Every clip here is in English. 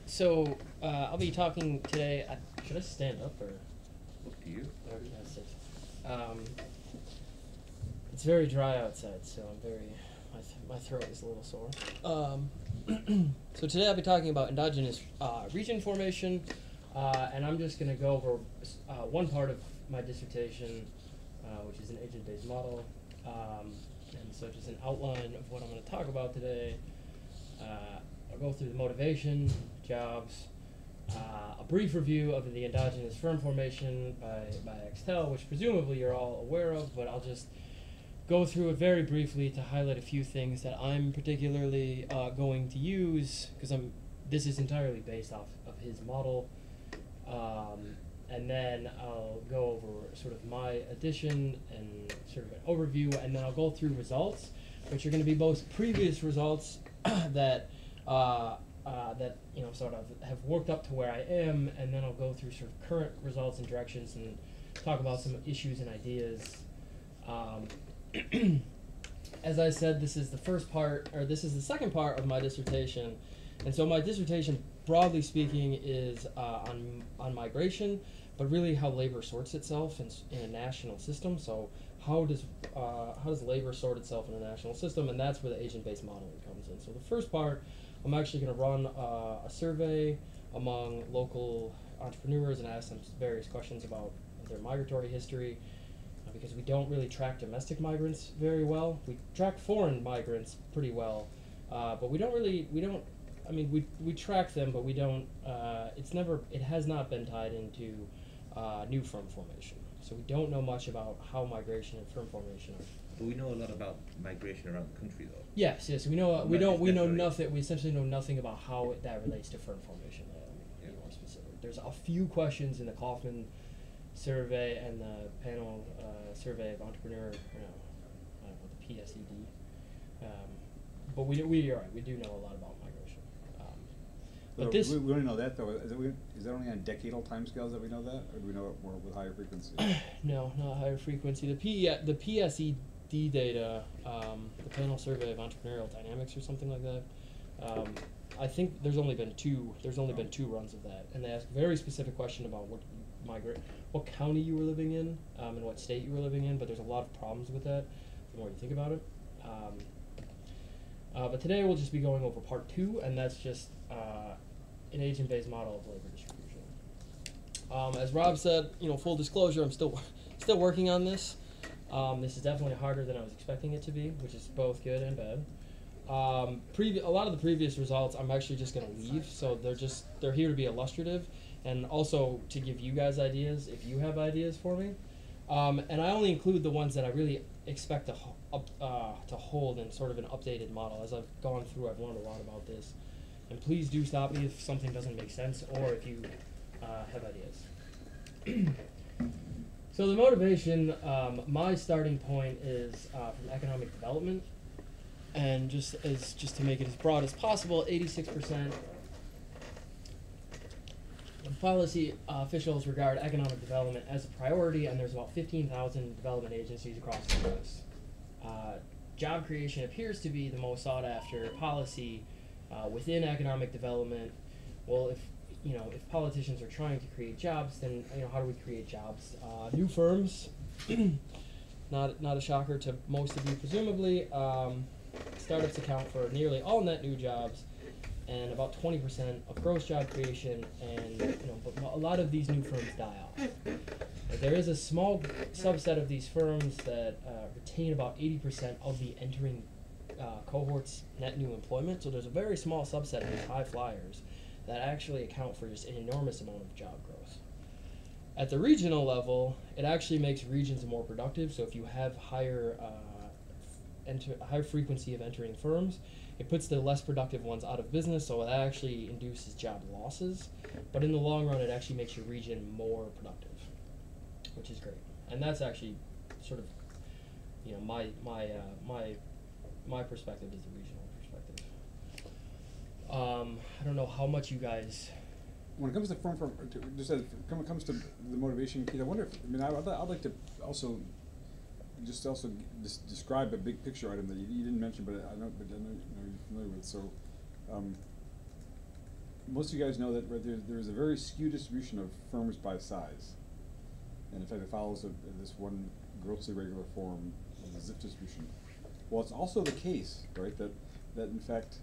So I'll be talking today. Should I stand up or? Up to you. It's very dry outside, so I'm very. My throat is a little sore. So today I'll be talking about endogenous region formation, and I'm just going to go over one part of my dissertation, which is an agent-based model. And so just an outline of what I'm going to talk about today. I'll go through the motivation, jobs, a brief review of the Endogenous Firm Formation by Axtell, which presumably you're all aware of, but I'll just go through it very briefly to highlight a few things that I'm particularly going to use, because this is entirely based off of his model. And then I'll go over sort of my addition and sort of an overview, and then I'll go through results, which are going to be both previous results that sort of have worked up to where I am, and then I'll go through sort of current results and directions and talk about some issues and ideas. As I said, this is the first part, or this is the second part of my dissertation, and so my dissertation, broadly speaking, is on migration, but really how labor sorts itself in a national system. So how does labor sort itself in a national system, and that's where the agent-based modeling comes in. So the first part, I'm actually going to run a survey among local entrepreneurs and ask them various questions about their migratory history, because we don't really track domestic migrants very well. We track foreign migrants pretty well, but we track them, but we don't, it has not been tied into new firm formation. So we don't know much about how migration and firm formation are. But we know a lot about migration around the country, though. Yes, we know nothing. We essentially know nothing about how that relates to firm formation. Be more specific. There's a few questions in the Kaufman survey and the panel survey of entrepreneur, I don't know, the PSED. But we are right. We do know a lot about migration. But we only know that, though. Is that only on decadal timescales that we know that, or do we know it more with higher frequency? No, not higher frequency. The PSED data, the panel survey of entrepreneurial dynamics or something like that. I think there's only been two runs of that, and they ask a very specific question about what county you were living in, and what state you were living in. But there's a lot of problems with that the more you think about it. But today we'll just be going over part 2, and that's just an agent-based model of labor distribution. As Rob said, full disclosure, I'm still working on this. This is definitely harder than I was expecting it to be, which is both good and bad. A lot of the previous results I'm actually just going to leave, so they're here to be illustrative, and also to give you guys ideas if you have ideas for me. And I only include the ones that I really expect to hold in sort of an updated model. As I've gone through, I've learned a lot about this. And please do stop me if something doesn't make sense or if you have ideas. So the motivation, my starting point is from economic development. And just to make it as broad as possible, 86% of policy officials regard economic development as a priority, and there's about 15,000 development agencies across the U.S. Job creation appears to be the most sought after policy within economic development. Well, if politicians are trying to create jobs, then how do we create jobs? New firms, not a shocker to most of you presumably. Startups account for nearly all net new jobs and about 20% of gross job creation, and but a lot of these new firms die off. There is a small subset of these firms that retain about 80% of the entering cohort's net new employment. So there's a very small subset of these high flyers that actually account for just an enormous amount of job growth. At the regional level, it actually makes regions more productive. So if you have higher frequency of entering firms, it puts the less productive ones out of business, so it actually induces job losses. But in the long run, it actually makes your region more productive, which is great. And that's actually sort of, my perspective is the regional perspective. I don't know how much you guys. When it comes to when it comes to the motivation, Keith, I wonder if I'd like to also just also describe a big picture item that you didn't mention, but I know you're familiar with. So, most of you guys know that there's a very skewed distribution of firms by size, and in fact, it follows this one grossly regular form of the zip distribution. Well, it's also the case, right, that in fact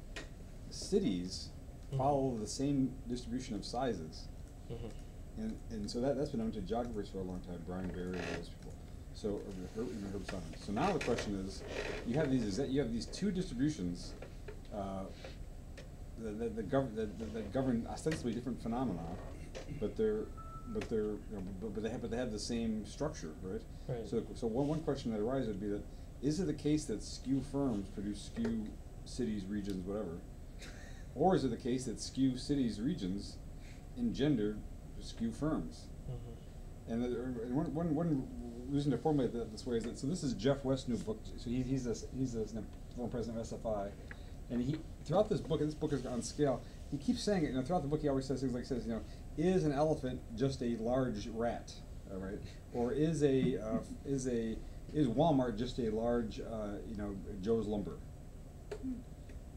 cities follow the same distribution of sizes, and so that's been known to geographers for a long time, Brian Berry and all those people. So Herb Simon. So now the question is, you have these two distributions that govern ostensibly different phenomena, but they have the same structure, right? Right. So one question that arises would be that, is it the case that skew firms produce skew cities, regions, whatever, or is it the case that skew cities, regions engender skew firms? And one reason to formulate that this way is that, so this is Jeff West's new book. So he's the former president of SFI, and he throughout this book, and this book is on scale, he keeps saying it. Throughout the book, he always says things like, is an elephant just a large rat, right? Or is Walmart just a large, Joe's Lumber?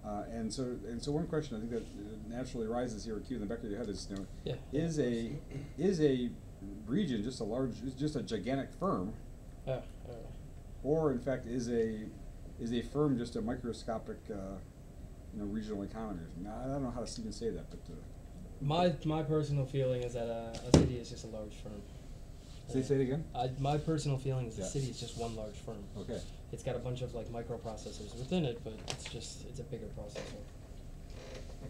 And so one question I think that naturally arises here, Q, in the back of your head is, is a region just a gigantic firm, or in fact is a firm just a microscopic, regional economy? Now, I don't know how to even say that, but my personal feeling is that a city is just a large firm. Say it again. My personal feeling is the city is just one large firm. Okay. It's got a bunch of like microprocessors within it, but it's a bigger processor.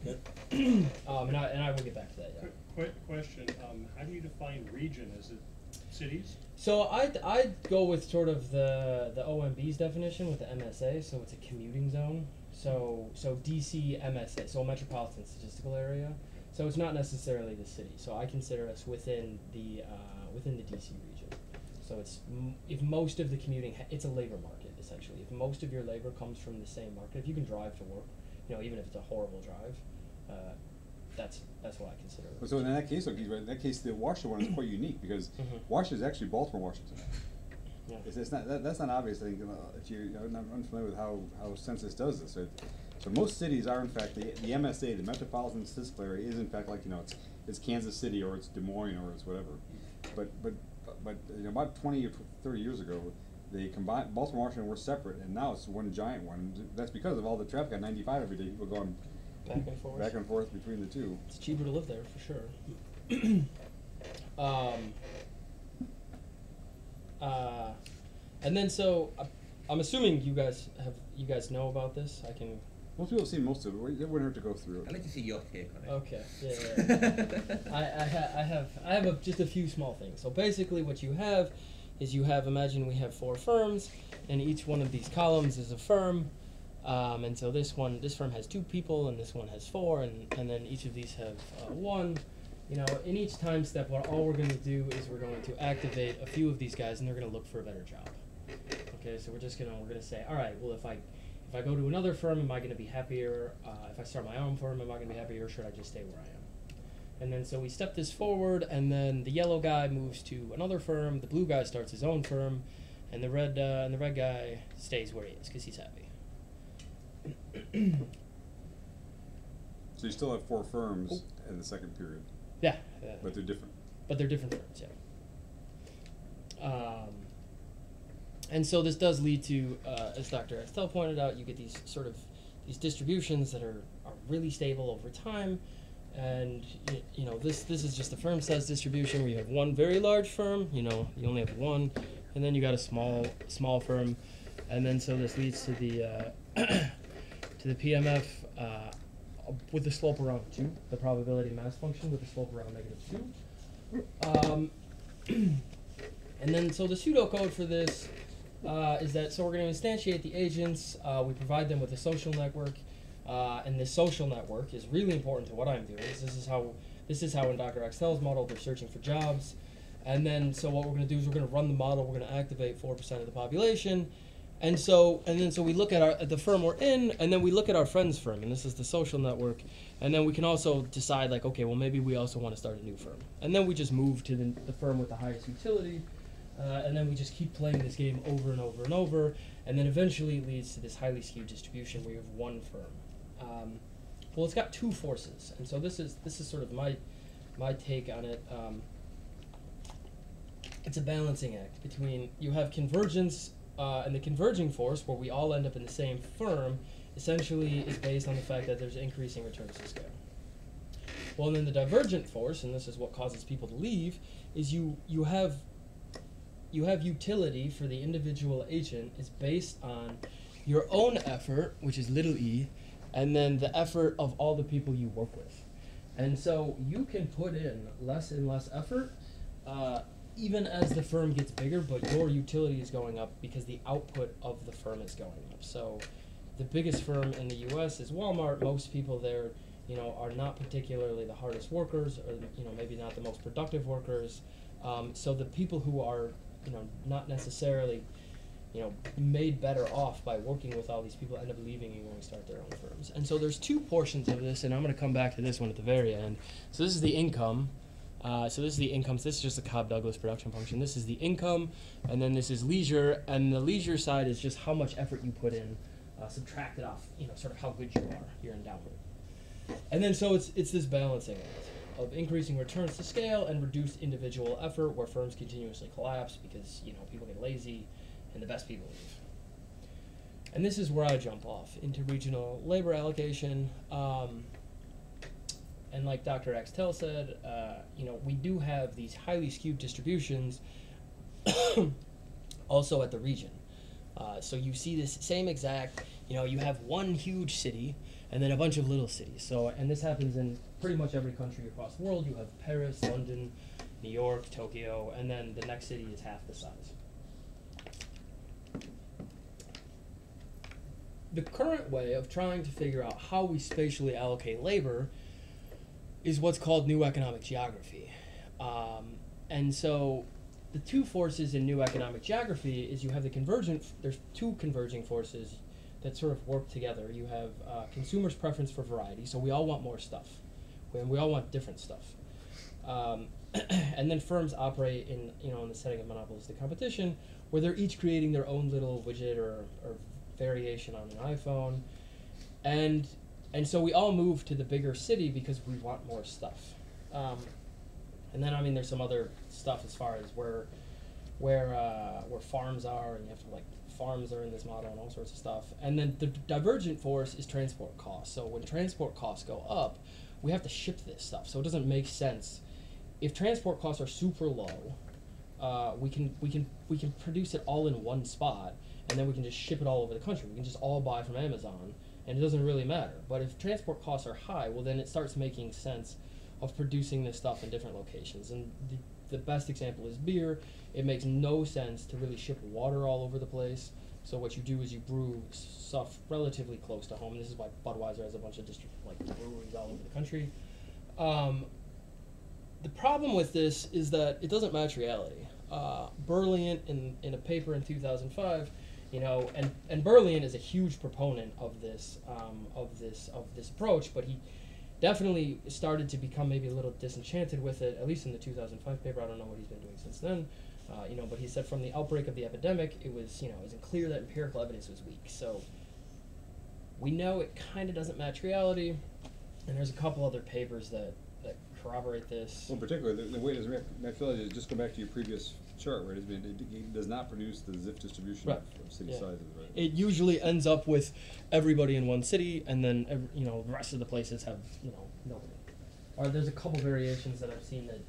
Okay. And I will get back to that. Yeah. Quick question. How do you define region? Is it cities? So I'd go with sort of the OMB's definition with the MSA. So it's a commuting zone. So DC MSA, so a metropolitan statistical area. So it's not necessarily the city. So I consider us within the DC region. So if most of the commuting, it's a labor market essentially. If most of your labor comes from the same market, if you can drive to work, even if it's a horrible drive, that's what I consider. So in that case, the Washington one is quite unique because Washington is actually Baltimore, Washington. Yeah. That's not obvious. I think if you're unfamiliar with how census does this. Right? So most cities are in fact the MSA, the metropolitan statistical area, is in fact like it's Kansas City or it's Des Moines or it's whatever. But about 20 or 30 years ago, they combined Baltimore, Washington were separate, and now it's one giant one. That's because of all the traffic on 95 every day. People going back and forth between the two. It's cheaper to live there for sure. And then I'm assuming you guys know about this. Most people have seen most of it. It wouldn't hurt to go through it. I'd like to see your take on it. Okay. Yeah. I have just a few small things. So basically, what you have is imagine we have 4 firms, and each one of these columns is a firm. And so this firm has 2 people, and this one has 4, and then each of these have 1. In each time step, all we're going to do is we're going to activate a few of these guys, and they're going to look for a better job. Okay, so we're going to say, all right, well, if I go to another firm, am I going to be happier? If I start my own firm, am I going to be happier, or should I just stay where I am? And then so we step this forward, and then the yellow guy moves to another firm, the blue guy starts his own firm, and the red guy stays where he is because he's happy. So you still have 4 firms in the second period. Yeah. But they're different. But they're different firms, yeah. And so this does lead to, as Dr. Axtell pointed out, you get these distributions that are really stable over time, and this is just a firm size distribution where you have one very large firm, you only have one, and then you got a small firm, and then so this leads to the to the PMF with the slope around 2, the probability mass function with the slope around -2. And then so the pseudocode for this is that we're going to instantiate the agents. We provide them with a social network, and this social network is really important to what I'm doing. This is how in Dr. Axtell's model they're searching for jobs, and then so what we're going to do is we're going to run the model. We're going to activate 4% of the population, and then we look at the firm we're in, and then we look at our friend's firm, and this is the social network, and then we can also decide okay, well maybe we also want to start a new firm, and then we just move to the firm with the highest utility. And then we just keep playing this game over and over and over, and then eventually it leads to this highly skewed distribution where you have one firm. Well, it's got two forces, and so this is sort of my take on it. It's a balancing act between you have convergence, and the converging force, where we all end up in the same firm, essentially is based on the fact that there's increasing returns to scale. Well, and then the divergent force, and this is what causes people to leave, is you have utility for the individual agent is based on your own effort, which is little e, and then the effort of all the people you work with. And so you can put in less and less effort, even as the firm gets bigger, but your utility is going up because the output of the firm is going up. So the biggest firm in the US is Walmart. Most people there, are not particularly the hardest workers, or, maybe not the most productive workers. So the people who are, not necessarily, made better off by working with all these people end up leaving and going to start their own firms. And so there's two portions of this, and I'm going to come back to this one at the very end. So this is the income. So this is just a Cobb-Douglas production function. This is the income, and then this is leisure, and the leisure side is just how much effort you put in, subtracted off, sort of how good you are, your endowment. And then so it's this balancing act of increasing returns to scale and reduced individual effort, where firms continuously collapse because people get lazy and the best people leave. And this is where I jump off into regional labor allocation. And like Dr. Axtell said, we do have these highly skewed distributions also at the region. So you see this same exact, you have one huge city and then a bunch of little cities. So, and this happens in pretty much every country across the world. You have Paris, London, New York, Tokyo, and then the next city is half the size. The current way of trying to figure out how we spatially allocate labor is what's called new economic geography. And so the two forces in new economic geography is you have there's two converging forces that sort of work together. You have consumers' preference for variety, so we all want more stuff. We all want different stuff. And then firms operate in the setting of monopolistic competition, where they're each creating their own little widget or variation on an iPhone. And so we all move to the bigger city because we want more stuff. And then, there's some other stuff as far as where farms are, and you have to, farms are in this model and all sorts of stuff. And then the divergent force is transport costs. So when transport costs go up, we have to ship this stuff. So it doesn't make sense. If transport costs are super low, we can produce it all in one spot, and then we can just ship it all over the country. We can just all buy from Amazon, and it doesn't really matter. But if transport costs are high, well, then it starts making sense of producing this stuff in different locations. And the best example is beer. It makes no sense to really ship water all over the place. So what you do is you brew stuff relatively close to home. And this is why Budweiser has a bunch of breweries all over the country. The problem with this is that it doesn't match reality. Berlin, in a paper in 2005, and Berlin is a huge proponent of this approach, but he definitely started to become maybe a little disenchanted with it, at least in the 2005 paper. I don't know what he's been doing since then, but he said from the outbreak of the epidemic, it was clear that empirical evidence was weak. So we know it kind of doesn't match reality, and there's a couple other papers that corroborate this. Well, particularly the way it doesn't match reality is just go back to your previous chart, right? It does not produce the ZIF distribution of city sizes, right? It usually ends up with everybody in one city, and then the rest of the places have nobody. Or there's a couple variations that I've seen that.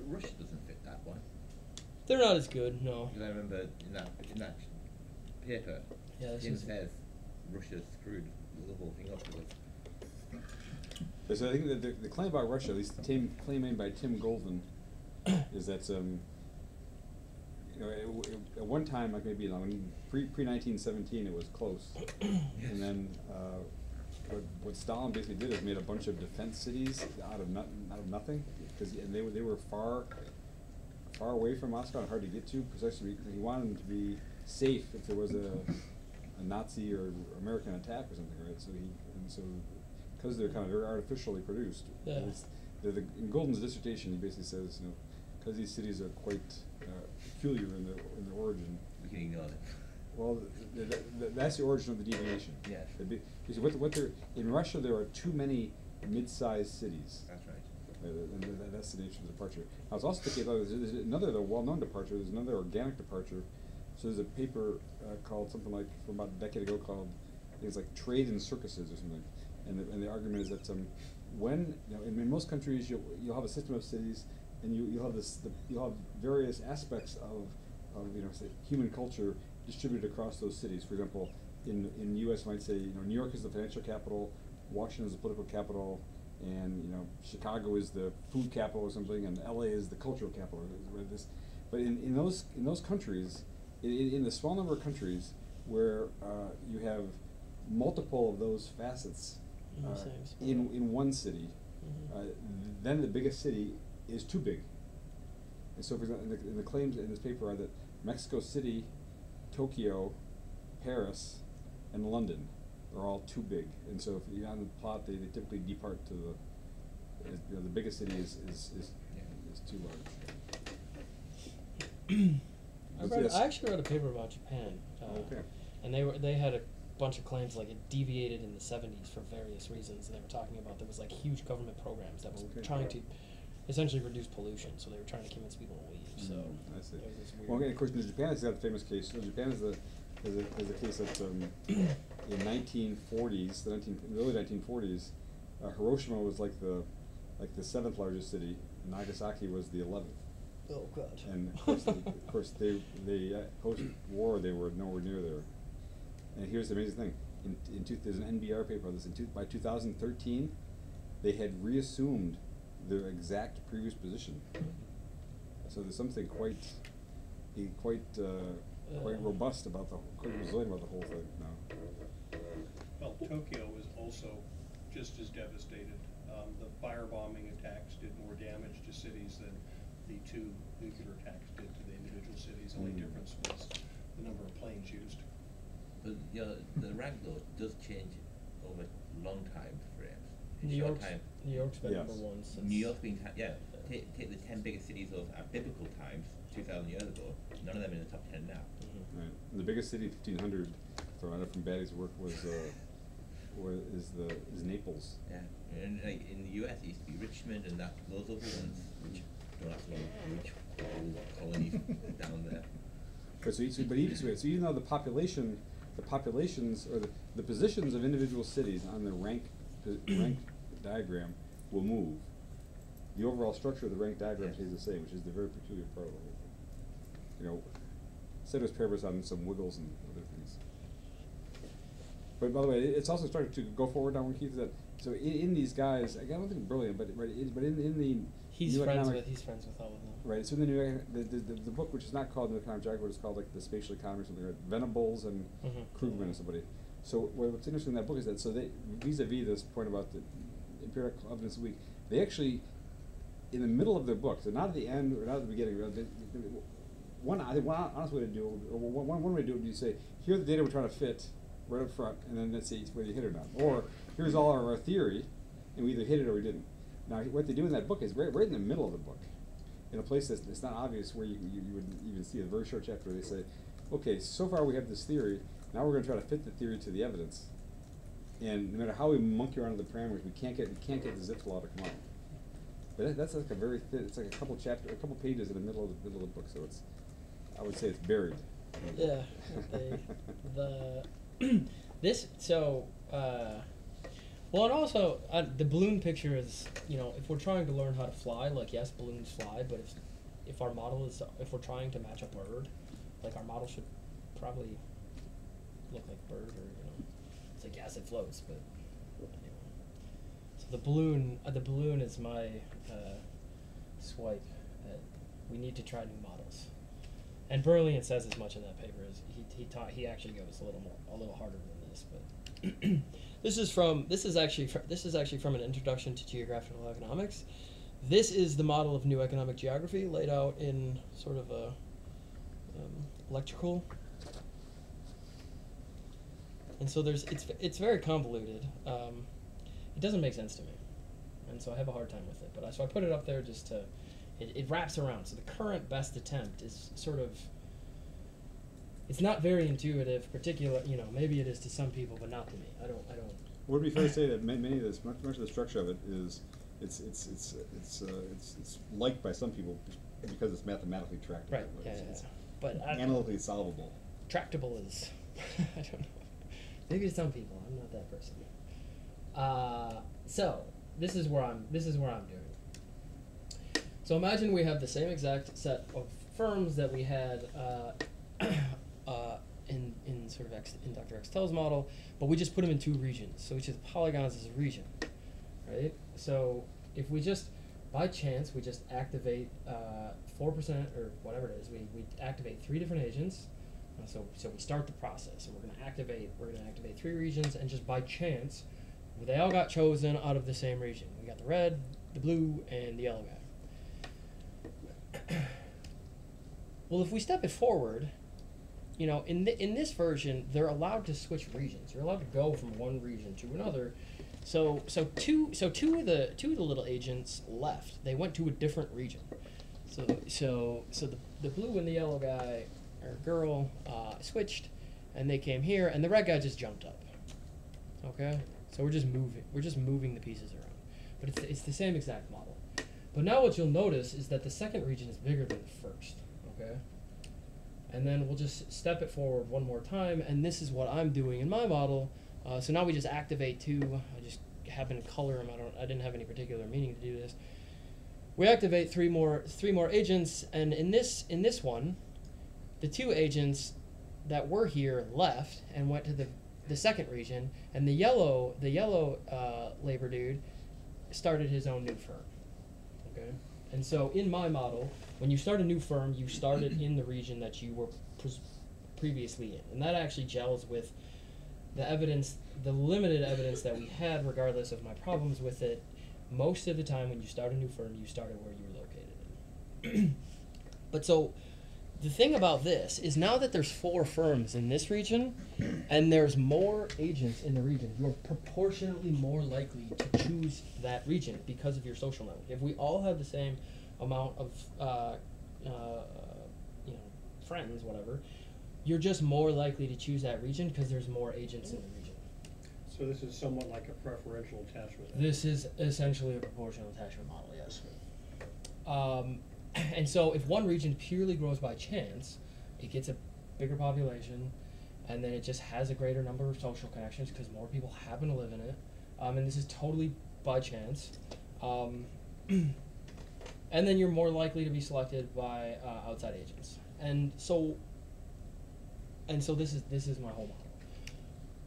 Russia doesn't fit that one. They're not as good, no. Because I remember in that paper, Jim says Russia screwed the whole thing up. So I think that the claim about Russia, at least the claim made by Tim Goldman, is that at one time, like maybe pre-1917, it was close, and then what Stalin basically did is made a bunch of defense cities out of nothing, because they were far away from Moscow and hard to get to. Precisely, he wanted them to be safe if there was a Nazi or American attack or something, right? So because they're kind of very artificially produced. Yeah. In Golden's dissertation, he basically says, because these cities are quite peculiar in their origin. We can ignore them. Well, that's the origin of the deviation. Yes. Because in Russia there are too many mid-sized cities. That's right. And that's the nature of the departure. I was also thinking about there's another well-known departure. There's another organic departure. So there's a paper called something like from about a decade ago called I think it's like Trade in Circuses or something. And the argument is that when in most countries you'll have a system of cities and you'll have various aspects of say human culture distributed across those cities. For example, in the U.S. you might say New York is the financial capital, Washington is the political capital, and Chicago is the food capital or something, and L.A. is the cultural capital. But in those countries, in the small number of countries where you have multiple of those facets in one city, then the biggest city is too big. And so, for example, the claims in this paper are that Mexico City, Tokyo, Paris, and London are all too big. And so, if you're on the plot, they typically depart to the biggest city is too large. I actually wrote a paper about Japan, and they had a bunch of claims like it deviated in the 70s for various reasons. And they were talking about there was like huge government programs that were trying to essentially reduce pollution, so they were trying to convince people to leave. So I see. it was weird. Well, of course, Japan has got a famous case. So Japan is the case that in the early 1940s, Hiroshima was like the 7th largest city, and Nagasaki was the 11th. Oh God! And of course, they post-war they were nowhere near there. And here's the amazing thing: there's an NBR paper on this. By 2013, they had reassumed their exact previous position. So there's something quite robust about quite resilient about the whole thing now. Well, Tokyo was also just as devastated. The firebombing attacks did more damage to cities than the 2 nuclear attacks did to the individual cities. The only difference was the number of planes used. But the rank though does change over long time frames. New York's been number 1 since. New York's been take the 10 biggest cities of biblical times, 2,000 years ago. None of them in the top 10 now. Right. And the biggest city, 1500, from Batty's work is Naples. Yeah, and like in the U.S. it used to be Richmond and those other ones, which don't have to reach colonies down there. So even though the populations or the positions of individual cities on the rank diagram will move, the overall structure of the rank diagram stays the same, which is the very peculiar part of the whole thing. Ceteris paribus on some wiggles and other things. But by the way, it's also starting to go forward now. Keith, that so in these guys, I don't think brilliant, but in the he's friends with all of them. Right. So in the book, which is not called the economic jargon, but it's called like the spatial economy or something, right? Venables and Krugman and somebody. So what's interesting in that book is that they vis-a-vis this point about the empirical evidence week, they actually in the middle of their book, so not at the end or not at the beginning. One honest way to do it, or one way to do it would be to say, here are the data we're trying to fit right up front, and then let's see whether you hit it or not. Or here's all our theory, and we either hit it or we didn't. Now what they do in that book is right in the middle of the book, in a place that's not obvious where you would even see a very short chapter where they say, okay, so far we have this theory, now we're going to try to fit the theory to the evidence. And no matter how we monkey around with the parameters, we can't get the Zipf's law to come out. But that's like a very thin, it's like a couple pages in the middle of the book, so I would say it's buried. Yeah. Well, and also the balloon picture is, if we're trying to learn how to fly, like yes, balloons fly, but if our model is, if we're trying to match a bird, like our model should probably look like a bird, or it's like yes, it floats, but anyway. So the balloon is my swipe that we need to try new models. And Berlin says as much in that paper as he actually goes a little harder than this, but this is actually from an introduction to geographical economics. This is the model of new economic geography laid out in sort of a electrical, and so it's very convoluted. It doesn't make sense to me, and so I have a hard time with it. But so I put it up there just to It wraps around. So the current best attempt is sort of, it's not very intuitive, maybe it is to some people, but not to me. I don't. Would it be fair to say that many of this, much of the structure of it is, it's liked by some people because it's mathematically tractable. Right. Yeah. It's But analytically solvable. tractable is, I don't know. Maybe to some people. I'm not that person. So this is where I'm doing. So imagine we have the same exact set of firms that we had in sort of in Dr. Axtell's model, but we just put them in 2 regions. So each of the polygons is a region, right? So if we just, by chance, we just activate 4% or whatever it is, we activate 3 different agents. So we start the process, and we're going to activate 3 regions, and just by chance, they all got chosen out of the same region. We got the red, the blue, and the yellow guy. Well, if we step it forward, in this version, they're allowed to switch regions. You're allowed to go from one region to another. So two of the little agents left. They went to a different region. So the blue and the yellow guy or girl switched, and they came here, and the red guy just jumped up. Okay, so we're just moving the pieces around, but it's the same exact model. But now what you'll notice is that the second region is bigger than the first. Okay, and then we'll just step it forward one more time, and this is what I'm doing in my model. So now we just activate 2. I just happen to color them. I didn't have any particular meaning to do this. We activate 3 more agents, and in this one, the 2 agents that were here left and went to the second region, and the yellow labor dude started his own new firm. Okay, and so in my model, when you start a new firm, you started in the region that you were previously in, and that actually gels with the evidence, the limited evidence that we had, regardless of my problems with it. Most of the time, when you start a new firm, you started where you were located in. But so, the thing about this is now that there's 4 firms in this region, and there's more agents in the region, you're proportionately more likely to choose that region because of your social network. If we all have the same amount of, friends, whatever, you're just more likely to choose that region because there's more agents in the region. So this is somewhat like a preferential attachment. This is essentially a proportional attachment model, yes. And so if one region purely grows by chance, it gets a bigger population, and then it just has a greater number of social connections because more people happen to live in it. And this is totally by chance. And then you're more likely to be selected by outside agents. And so this is my whole model.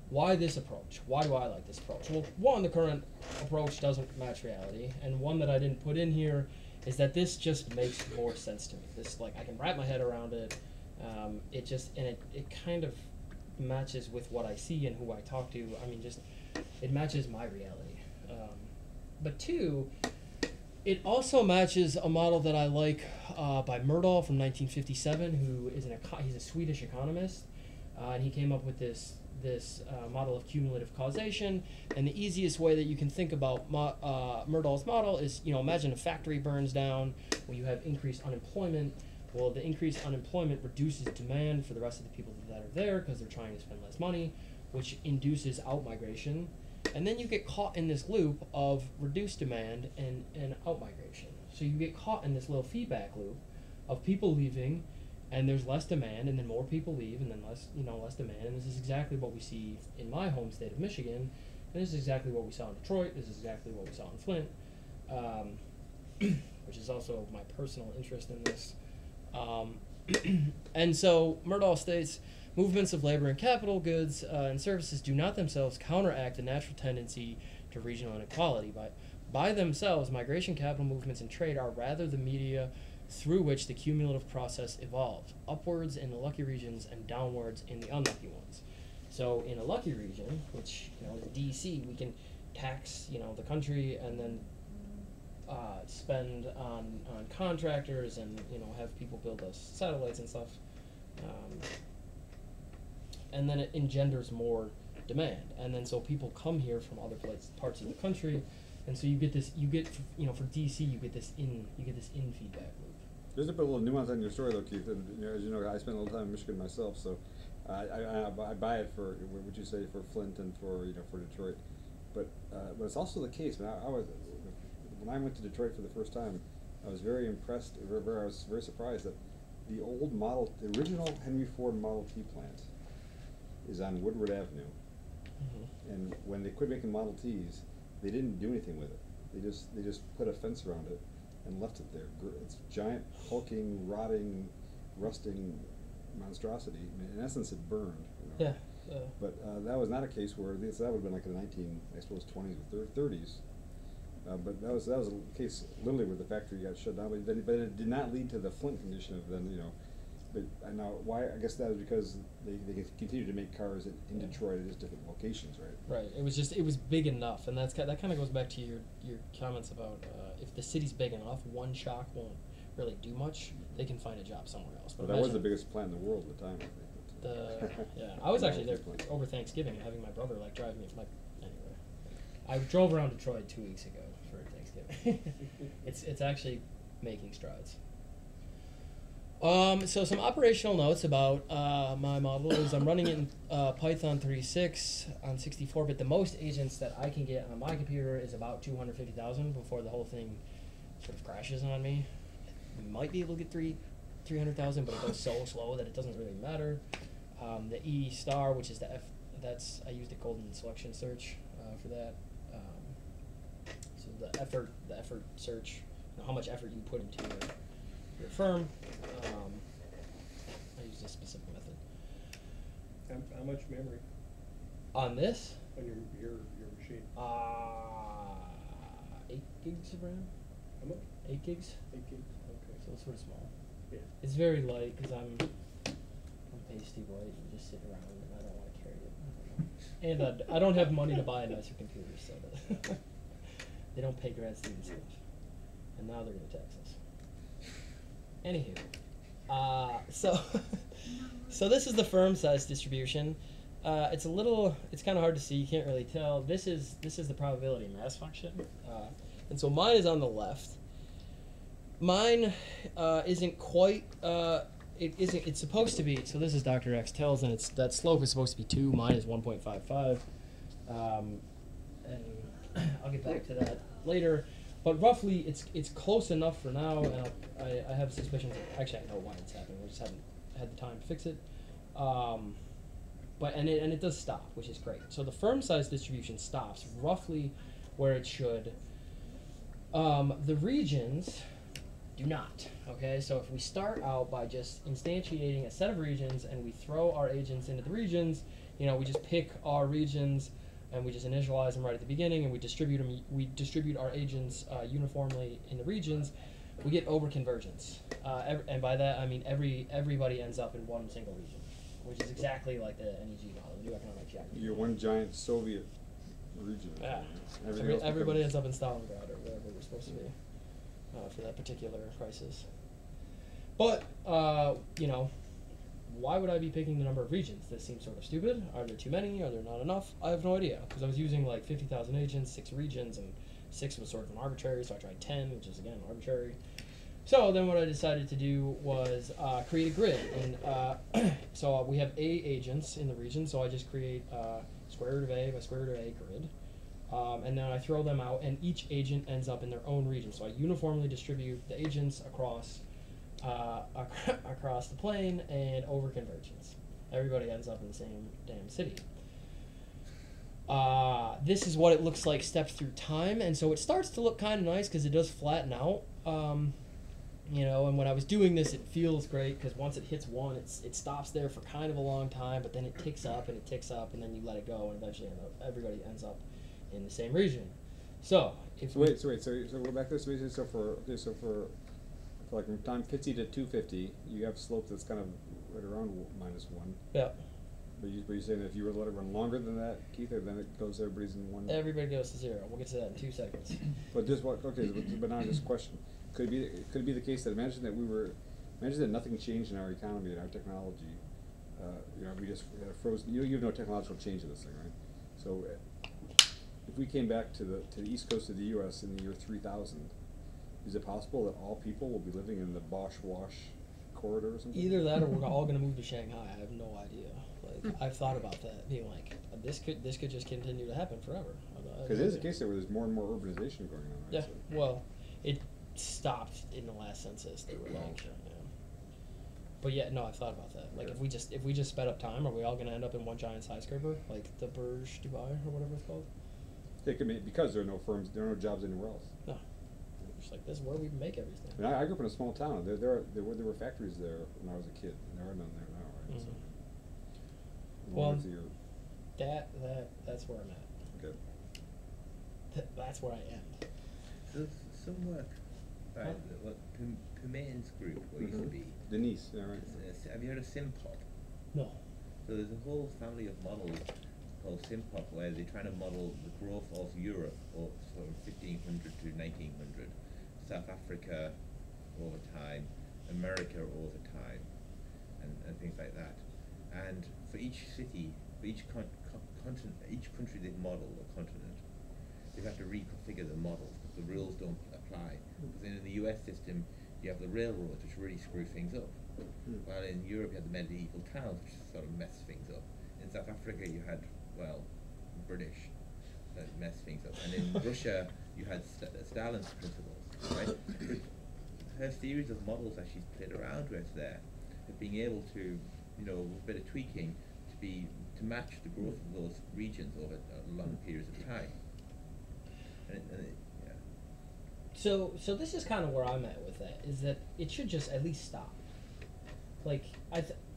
Why this approach? Why do I like this approach? Well, one, the current approach doesn't match reality, and one that I didn't put in here is that this just makes more sense to me. This, I can wrap my head around it. It kind of matches with what I see and who I talk to. I mean, it matches my reality. But 2, it also matches a model that I like by Myrdal from 1957, who is he's a Swedish economist, and he came up with this model of cumulative causation. And the easiest way that you can think about Myrdal's model is, imagine a factory burns down. Well, you have increased unemployment. Well, the increased unemployment reduces demand for the rest of the people that are there because they're trying to spend less money, which induces outmigration. And then you get caught in this loop of reduced demand and outmigration. So you get caught in this little feedback loop of people leaving, and there's less demand, and then more people leave, and then less demand. And this is exactly what we see in my home state of Michigan, and this is exactly what we saw in Detroit. This is exactly what we saw in Flint, which is also my personal interest in this. And so Myrdal states, movements of labor and capital, goods, and services do not themselves counteract the natural tendency to regional inequality. By themselves, migration, capital movements, and trade are rather the media through which the cumulative process evolved, upwards in the lucky regions and downwards in the unlucky ones. So in a lucky region, which is DC, we can tax the country and then spend on contractors and have people build us satellites and stuff, and then it engenders more demand, and then so people come here from other parts of the country, And so you get for DC you get this in feedback loop. There's a bit of a little nuance on your story though, Keith, and as you know, I spent a little time in Michigan myself, so I buy it for what you say for Flint and for for Detroit, but it's also the case. When I went to Detroit for the first time, I was very impressed. I was very surprised that the original Henry Ford Model T plant is on Woodward Avenue, and when they quit making Model Ts, they didn't do anything with it. They just put a fence around it and left it there. It's giant, hulking, rotting, rusting monstrosity. I mean, in essence, it burned. Yeah. But that was not a case where that would have been like in the 20s or 30s. But that was a case literally where the factory got shut down. But it did not lead to the Flint condition of then But now why? I guess that was because they continue to make cars in Detroit at just different locations, right? Right. It was big enough, and that kind of goes back to your comments about if the city's big enough, one shock won't really do much. They can find a job somewhere else. But that was the biggest plant in the world at the time, I think. I was actually there over Thanksgiving, having my brother drive me. Anyway, I drove around Detroit 2 weeks ago for Thanksgiving. It's actually making strides. So some operational notes about my model is I'm running it in Python 3.6 on 64-bit. The most agents that I can get on my computer is about 250,000 before the whole thing sort of crashes on me. We might be able to get 300,000, but it goes so slow that it doesn't really matter. The E star, which is the F, I used the golden selection search for that. So the effort search, how much effort you put into your firm. I use this specific method. How much memory On this? on your machine? 8 gigs of RAM. How much? 8 gigs. 8 gigs. Okay. So it's sort of small. Yeah. It's very light because I'm pasty white and just sit around and I don't want to carry it. And I don't have money to buy a nicer computer, so they don't pay grad students enough. And now they're going to tax us. Anywho, so this is the firm size distribution. It's kind of hard to see. You can't really tell. This is the probability mass function, and so mine is on the left. Mine isn't quite. It's supposed to be. So this is Dr. Axtell's, and that slope is supposed to be 2. Mine is 1.55, and I'll get back to that later. But roughly, it's close enough for now, and I have suspicions. Actually, I know why it's happening. We just haven't had the time to fix it. But it does stop, which is great. So the firm size distribution stops roughly where it should. The regions do not. Okay, so if we start out by just instantiating a set of regions and we throw our agents into the regions, we just pick our regions. And we just initialize them right at the beginning, and we distribute them. We distribute our agents uniformly in the regions. We get overconvergence, and by that I mean everybody ends up in one single region, which is exactly like the NEG model, the New Economic Geography. You're one giant Soviet region. Yeah. Everybody ends up in Stalingrad or wherever we're supposed to be for that particular crisis. But why would I be picking the number of regions? This seems sort of stupid. Are there too many? Are there not enough? I have no idea, because I was using like 50,000 agents, 6 regions, and 6 was sort of an arbitrary, so I tried 10, which is again arbitrary. So then what I decided to do was create a grid, and so we have A agents in the region, so I just create square root of A by square root of A grid, and then I throw them out, and each agent ends up in their own region. So I uniformly distribute the agents across the plane, and over convergence. Everybody ends up in the same damn city. This is what it looks like stepped through time, and so it starts to look kind of nice because it does flatten out. And when I was doing this, it feels great because once it hits 1, it stops there for kind of a long time, but then it ticks up, and then you let it go, and eventually everybody ends up in the same region. So wait, so go back to this. So for like from time 50 to 250, you have slope that's kind of right around -1. Yeah. But you're saying that if you were to let it run longer than that, Keith, then it goes, everybody's in one. Everybody goes to 0. We'll get to that in 2 seconds. But but now this question: could it be the case that imagine that nothing changed in our economy and our technology? We just froze. You have no technological change in this thing, right? So if we came back to the east coast of the U.S. in the year 3000, is it possible that all people will be living in the Bosch-Wash corridor or something? Either that, or we're all gonna move to Shanghai. I have no idea. Like, I've thought about that, being like, this could just continue to happen forever. Because it is a case there where there's more and more urbanization going on, right? Yeah. So- Well, it stopped in the last census. They were like, yeah. But yeah, no, I've thought about that. Like, if we just sped up time, are we all gonna end up in one giant skyscraper, like the Burj Dubai or whatever it's called? They could make, because there are no firms, there are no jobs anywhere else. No. It's like, this is where we make everything. I mean, I grew up in a small town. There were factories there when I was a kid. There are none there now, right? So, Mhm. Well, that's where I'm at. okay. That's where I am. So some work by Huh? what Pumain's group, what used to Mhm. be. Denise, yeah, right. Have you heard of Simpop? No. So there's a whole family of models called Simpop where they're trying to model the growth of Europe or sort of 1500 to 1900, South Africa over time, America over time, and things like that. And for each city, for each continent, each country they model or continent, they have to reconfigure the models because the rules don't apply. Because in the US system, you have the railroads which really screw things up. While in Europe you had the medieval towns which sort of mess things up. In South Africa you had, well, British that mess things up. And in Russia you had Stalin's principles, right? But her series of models that she's played around with there, of being able to, with a bit of tweaking, to match the growth of those regions over long periods of time. Yeah. So this is kind of where I'm at with that, is that it should just at least stop. Like,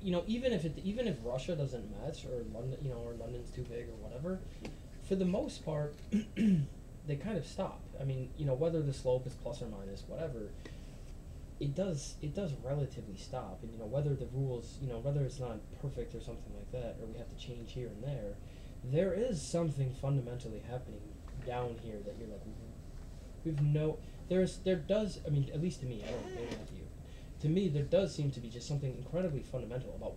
even if Russia doesn't match, or London, or London's too big or whatever, for the most part, they kind of stop. I mean, whether the slope is plus or minus, whatever, it does relatively stop. And whether the rules, whether it's not perfect or something like that, or we have to change here and there is something fundamentally happening down here that you're like, there does, I mean, at least to me, I don't, maybe not to you, to me there does seem to be just something incredibly fundamental about,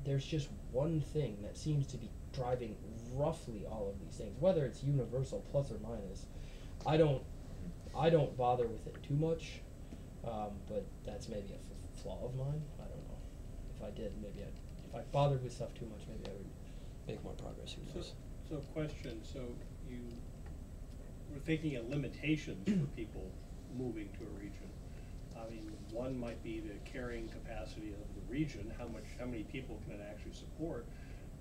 there's just one thing that seems to be driving roughly all of these things, whether it's universal plus or minus. I don't bother with it too much, but that's maybe a flaw of mine. I don't know. If I did, if I bothered with stuff too much, maybe I would make more progress. Who knows? So question, so you were thinking of limitations for people moving to a region. I mean, one might be the carrying capacity of the region, how many people can it actually support,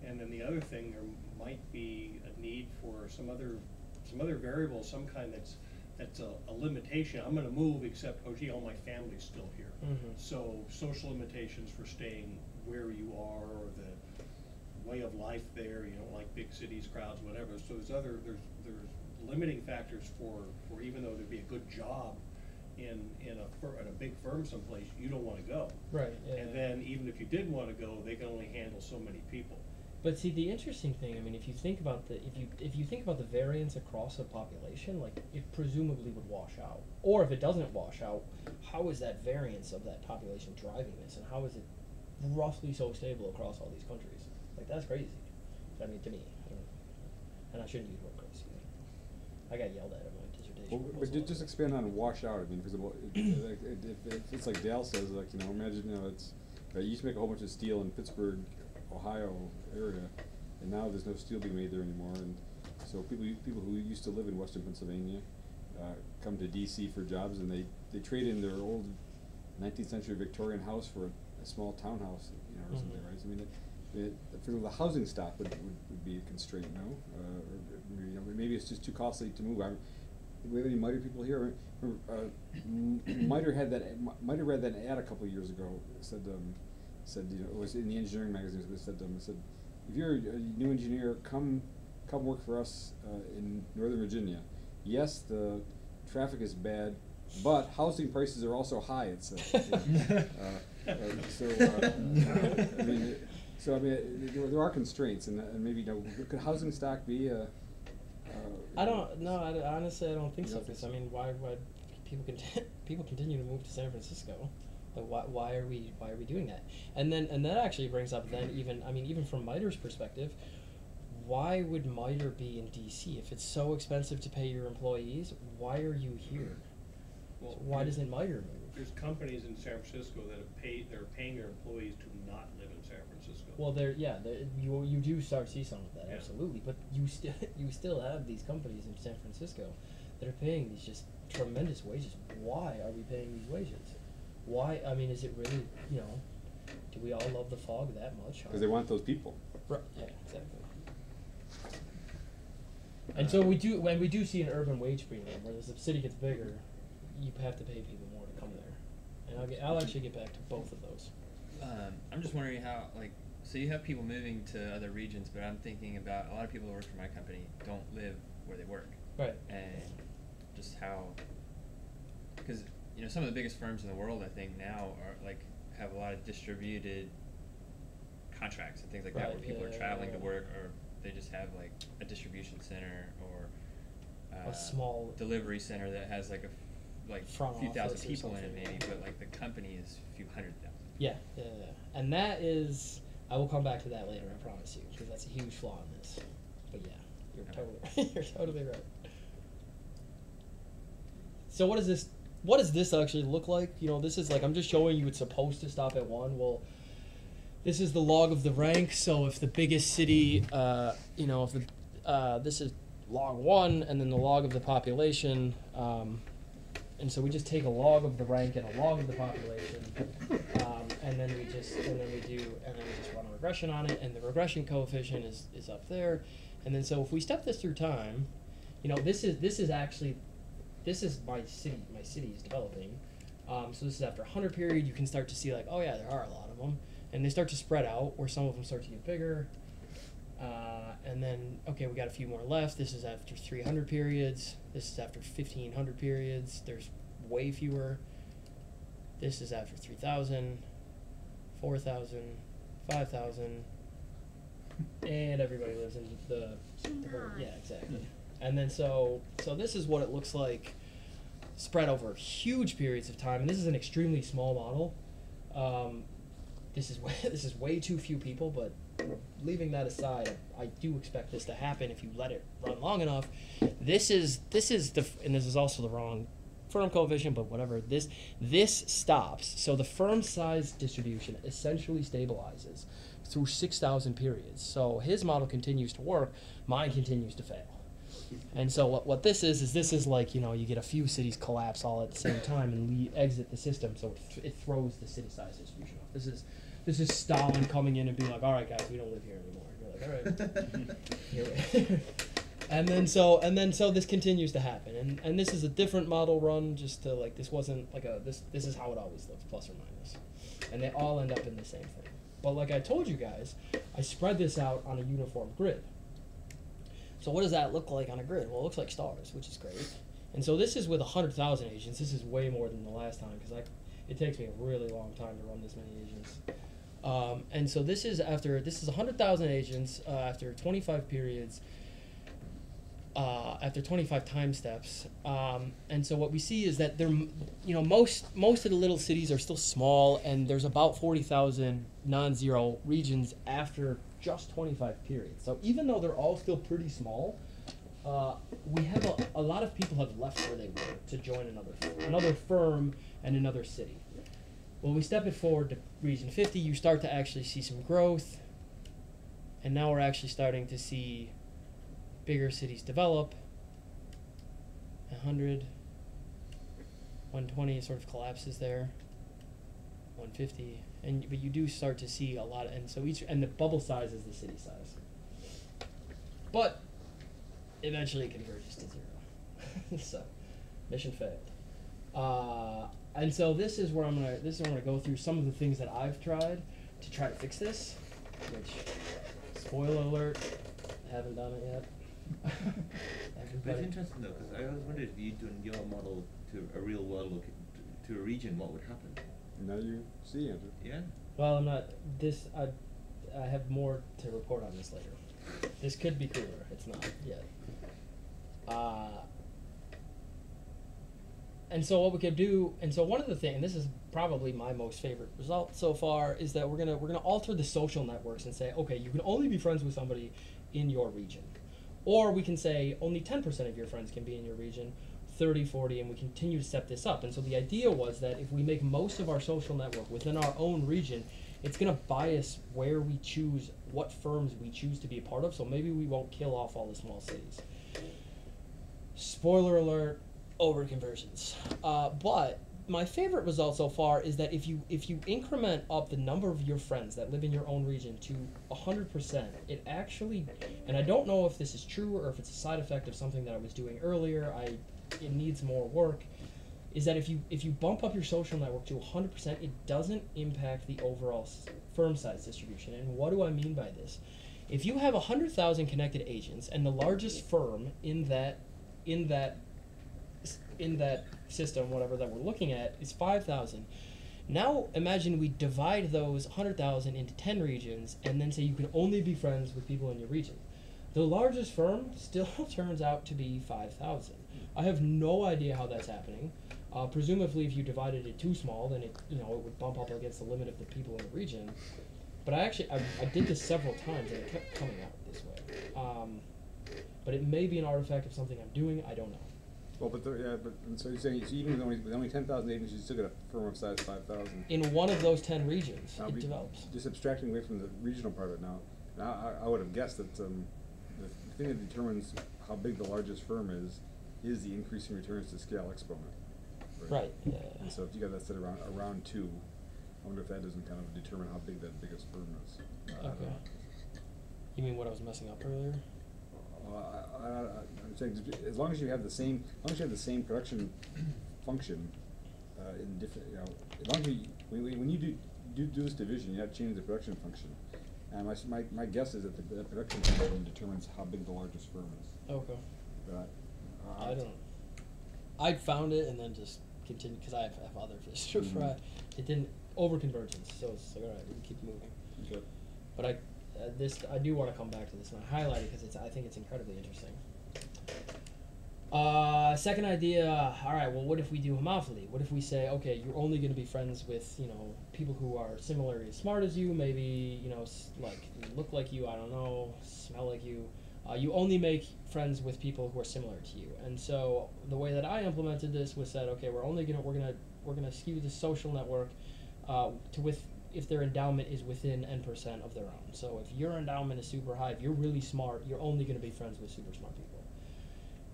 and then the other thing, there might be a need for some other variable, some kind that's a limitation. I'm going to move, except all my family's still here. Mm-hmm. So social limitations for staying where you are, or the way of life there. You don't like big cities, crowds, whatever. So there's limiting factors for even though there'd be a good job in a big firm someplace, you don't want to go. Right. Yeah, And yeah. then even if you did want to go, they can only handle so many people. But see, the interesting thing, I mean, if you think about the variance across a population, like, it presumably would wash out. Or if it doesn't wash out, how is that variance of that population driving this, and how is it roughly so stable across all these countries? Like, that's crazy. I mean, to me, I don't know. And I shouldn't use the word crazy. I got yelled at in my dissertation. Well, but just expand on wash out. I mean, because it's like Dale says, like, imagine, you used to make a whole bunch of steel in Pittsburgh, Ohio area, and now there's no steel being made there anymore, and so people who used to live in Western Pennsylvania come to D.C. for jobs, and they trade in their old 19th century Victorian house for a small townhouse, or something, right? So, I mean, for the housing stock would be a constraint, no? Or maybe it's just too costly to move. Do we have any MITRE people here? MITRE read that ad a couple of years ago. It said it was in the engineering magazines. It said if you're a new engineer, come work for us in Northern Virginia. Yes, the traffic is bad, but housing prices are also high. It said. There are constraints, and maybe could housing stock be a? I don't know. Honestly, I don't think so. Because I mean, why people continue to move to San Francisco? Like, why are we doing that? And that actually brings up then even from MITRE's perspective, why would MITRE be in DC? If it's so expensive to pay your employees, why are you here? Well, So why doesn't MITRE move? There's companies in San Francisco that they're paying their employees to not live in San Francisco. Well, you do start to see some of that, Yeah. absolutely. But you still have these companies in San Francisco that are paying these just tremendous wages. Why are we paying these wages? Why? I mean, is it really, do we all love the fog that much? Because they want those people. Right. Yeah, exactly. And so when we do see an urban wage premium, where as the city gets bigger, you have to pay people more to come there. And I'll actually get back to both of those. I'm just wondering how, so you have people moving to other regions, but I'm thinking about a lot of people who work for my company don't live where they work. Right. And just how, because, some of the biggest firms in the world, I think, now are, have a lot of distributed contracts and things like that, Right, where people yeah, are traveling yeah. to work, or they just have, a distribution center, or A small delivery center that has, a front few thousand office or people in it, something. maybe, but, the company is a few hundred thousand. Yeah. And that is, I will come back to that later, I promise you, because that's a huge flaw in this. But yeah, you're Okay. you're totally right. So what does this actually look like? This is I'm just showing you it's supposed to stop at 1. Well, this is the log of the rank. So if the biggest city, this is log 1, and then the log of the population, and so we just take a log of the rank and a log of the population, and then we just run a regression on it, and the regression coefficient is up there, and then so if we step this through time, this is my city is developing. So this is after 100 period. You can start to see oh yeah, there are a lot of them, and they start to spread out, where some of them start to get bigger. And then, okay, we got a few more left. This is after 300 periods. This is after 1,500 periods. There's way fewer. This is after 3,000, 4,000, 5,000, and everybody lives in the herd. Yeah, exactly. And then so this is what it looks like spread over huge periods of time. And this is an extremely small model. This is way too few people, but leaving that aside, I do expect this to happen if you let it run long enough. This is also the wrong firm coefficient, but whatever. This stops. So the firm size distribution essentially stabilizes through 6,000 periods. So his model continues to work, mine continues to fail. And so what this is you get a few cities collapse all at the same time and exit the system, so it throws the city size distribution off. This is Stalin coming in and being all right, guys, we don't live here anymore. You're all right. And then so this continues to happen, and this is a different model run, just to this wasn't this is how it always looks, plus or minus, and they all end up in the same thing. But like I told you guys, I spread this out on a uniform grid. So what does that look like on a grid? Well, it looks like stars, which is great. And so this is with 100,000 agents. This is way more than the last time, because it takes me a really long time to run this many agents. And so this is 100,000 agents after 25 periods, after 25 time steps. And so what we see is that most of the little cities are still small, and there's about 40,000 non-zero regions after just 25 periods. So even though they're all still pretty small, we have a lot of people have left where they were to join another firm and another city. When we step it forward to region 50, you start to actually see some growth, and now we're actually starting to see bigger cities develop. 100, 120 sort of collapses there. 150, but you do start to see a lot, and so the bubble size is the city size. But eventually it converges to 0. So mission failed. And so this is where I'm gonna go through some of the things that I've tried to try to fix this, which, spoiler alert, I haven't done it yet. But it's interesting though, because I always wondered if you'd done your model to a real world to a region, what would happen? Now you see, Andrew. Yeah. Well, I'm not. I have more to report on this later. This could be cooler. It's not yet. And so what we could do, and so one of the things, and this is probably my most favorite result so far, is that we're gonna alter the social networks and say, okay, you can only be friends with somebody in your region. Or we can say only 10% of your friends can be in your region, 30, 40, and we continue to step this up. And so the idea was that if we make most of our social network within our own region, it's going to bias where we choose, what firms we choose to be a part of, so maybe we won't kill off all the small cities. Spoiler alert, over conversions. But my favorite result so far is that if you increment up the number of your friends that live in your own region to 100%, it actually, and I don't know if this is true or if it's a side effect of something that I was doing earlier, it needs more work, is that if you bump up your social network to 100%, it doesn't impact the overall firm size distribution. And what do I mean by this? If you have 100,000 connected agents and the largest firm in that system, whatever that we're looking at, is 5,000. Now imagine we divide those 100,000 into 10 regions and then say you can only be friends with people in your region. The largest firm still turns out to be 5,000. I have no idea how that's happening. Presumably, if you divided it too small, then it would bump up against the limit of the people in the region. But I did this several times and it kept coming out this way. But it may be an artifact of something I'm doing. I don't know. Well, so you're saying even with only 10,000 agents, you still get a firm of size 5,000. In one of those 10 regions, it develops. Just abstracting away from the regional part of it now, I would have guessed that the thing that determines how big the largest firm is the increase in returns to scale exponent. Right. And so if you got that set around 2, I wonder if that doesn't kind of determine how big that biggest firm is. Okay. You mean what I was messing up earlier? I'm saying as long as you have the same, production function in different, as long as when you do this division, you have to change the production function. And my guess is that the production function determines how big the largest firm is. Okay. But I don't know. I found it and then just continued because I have other fish to fry. It didn't over convergence, so it's like all right, we can keep moving. Okay. But I do want to come back to this and I highlight it because I think it's incredibly interesting. Second idea. All right. Well, what if we do homophily? What if we say, okay, you're only going to be friends with people who are similarly as smart as you, maybe like look like you. I don't know, smell like you. You only make friends with people who are similar to you. And so the way that I implemented this was that okay, we're gonna skew the social network if their endowment is within n% of their own. So if your endowment is super high, if you're really smart, you're only going to be friends with super smart people.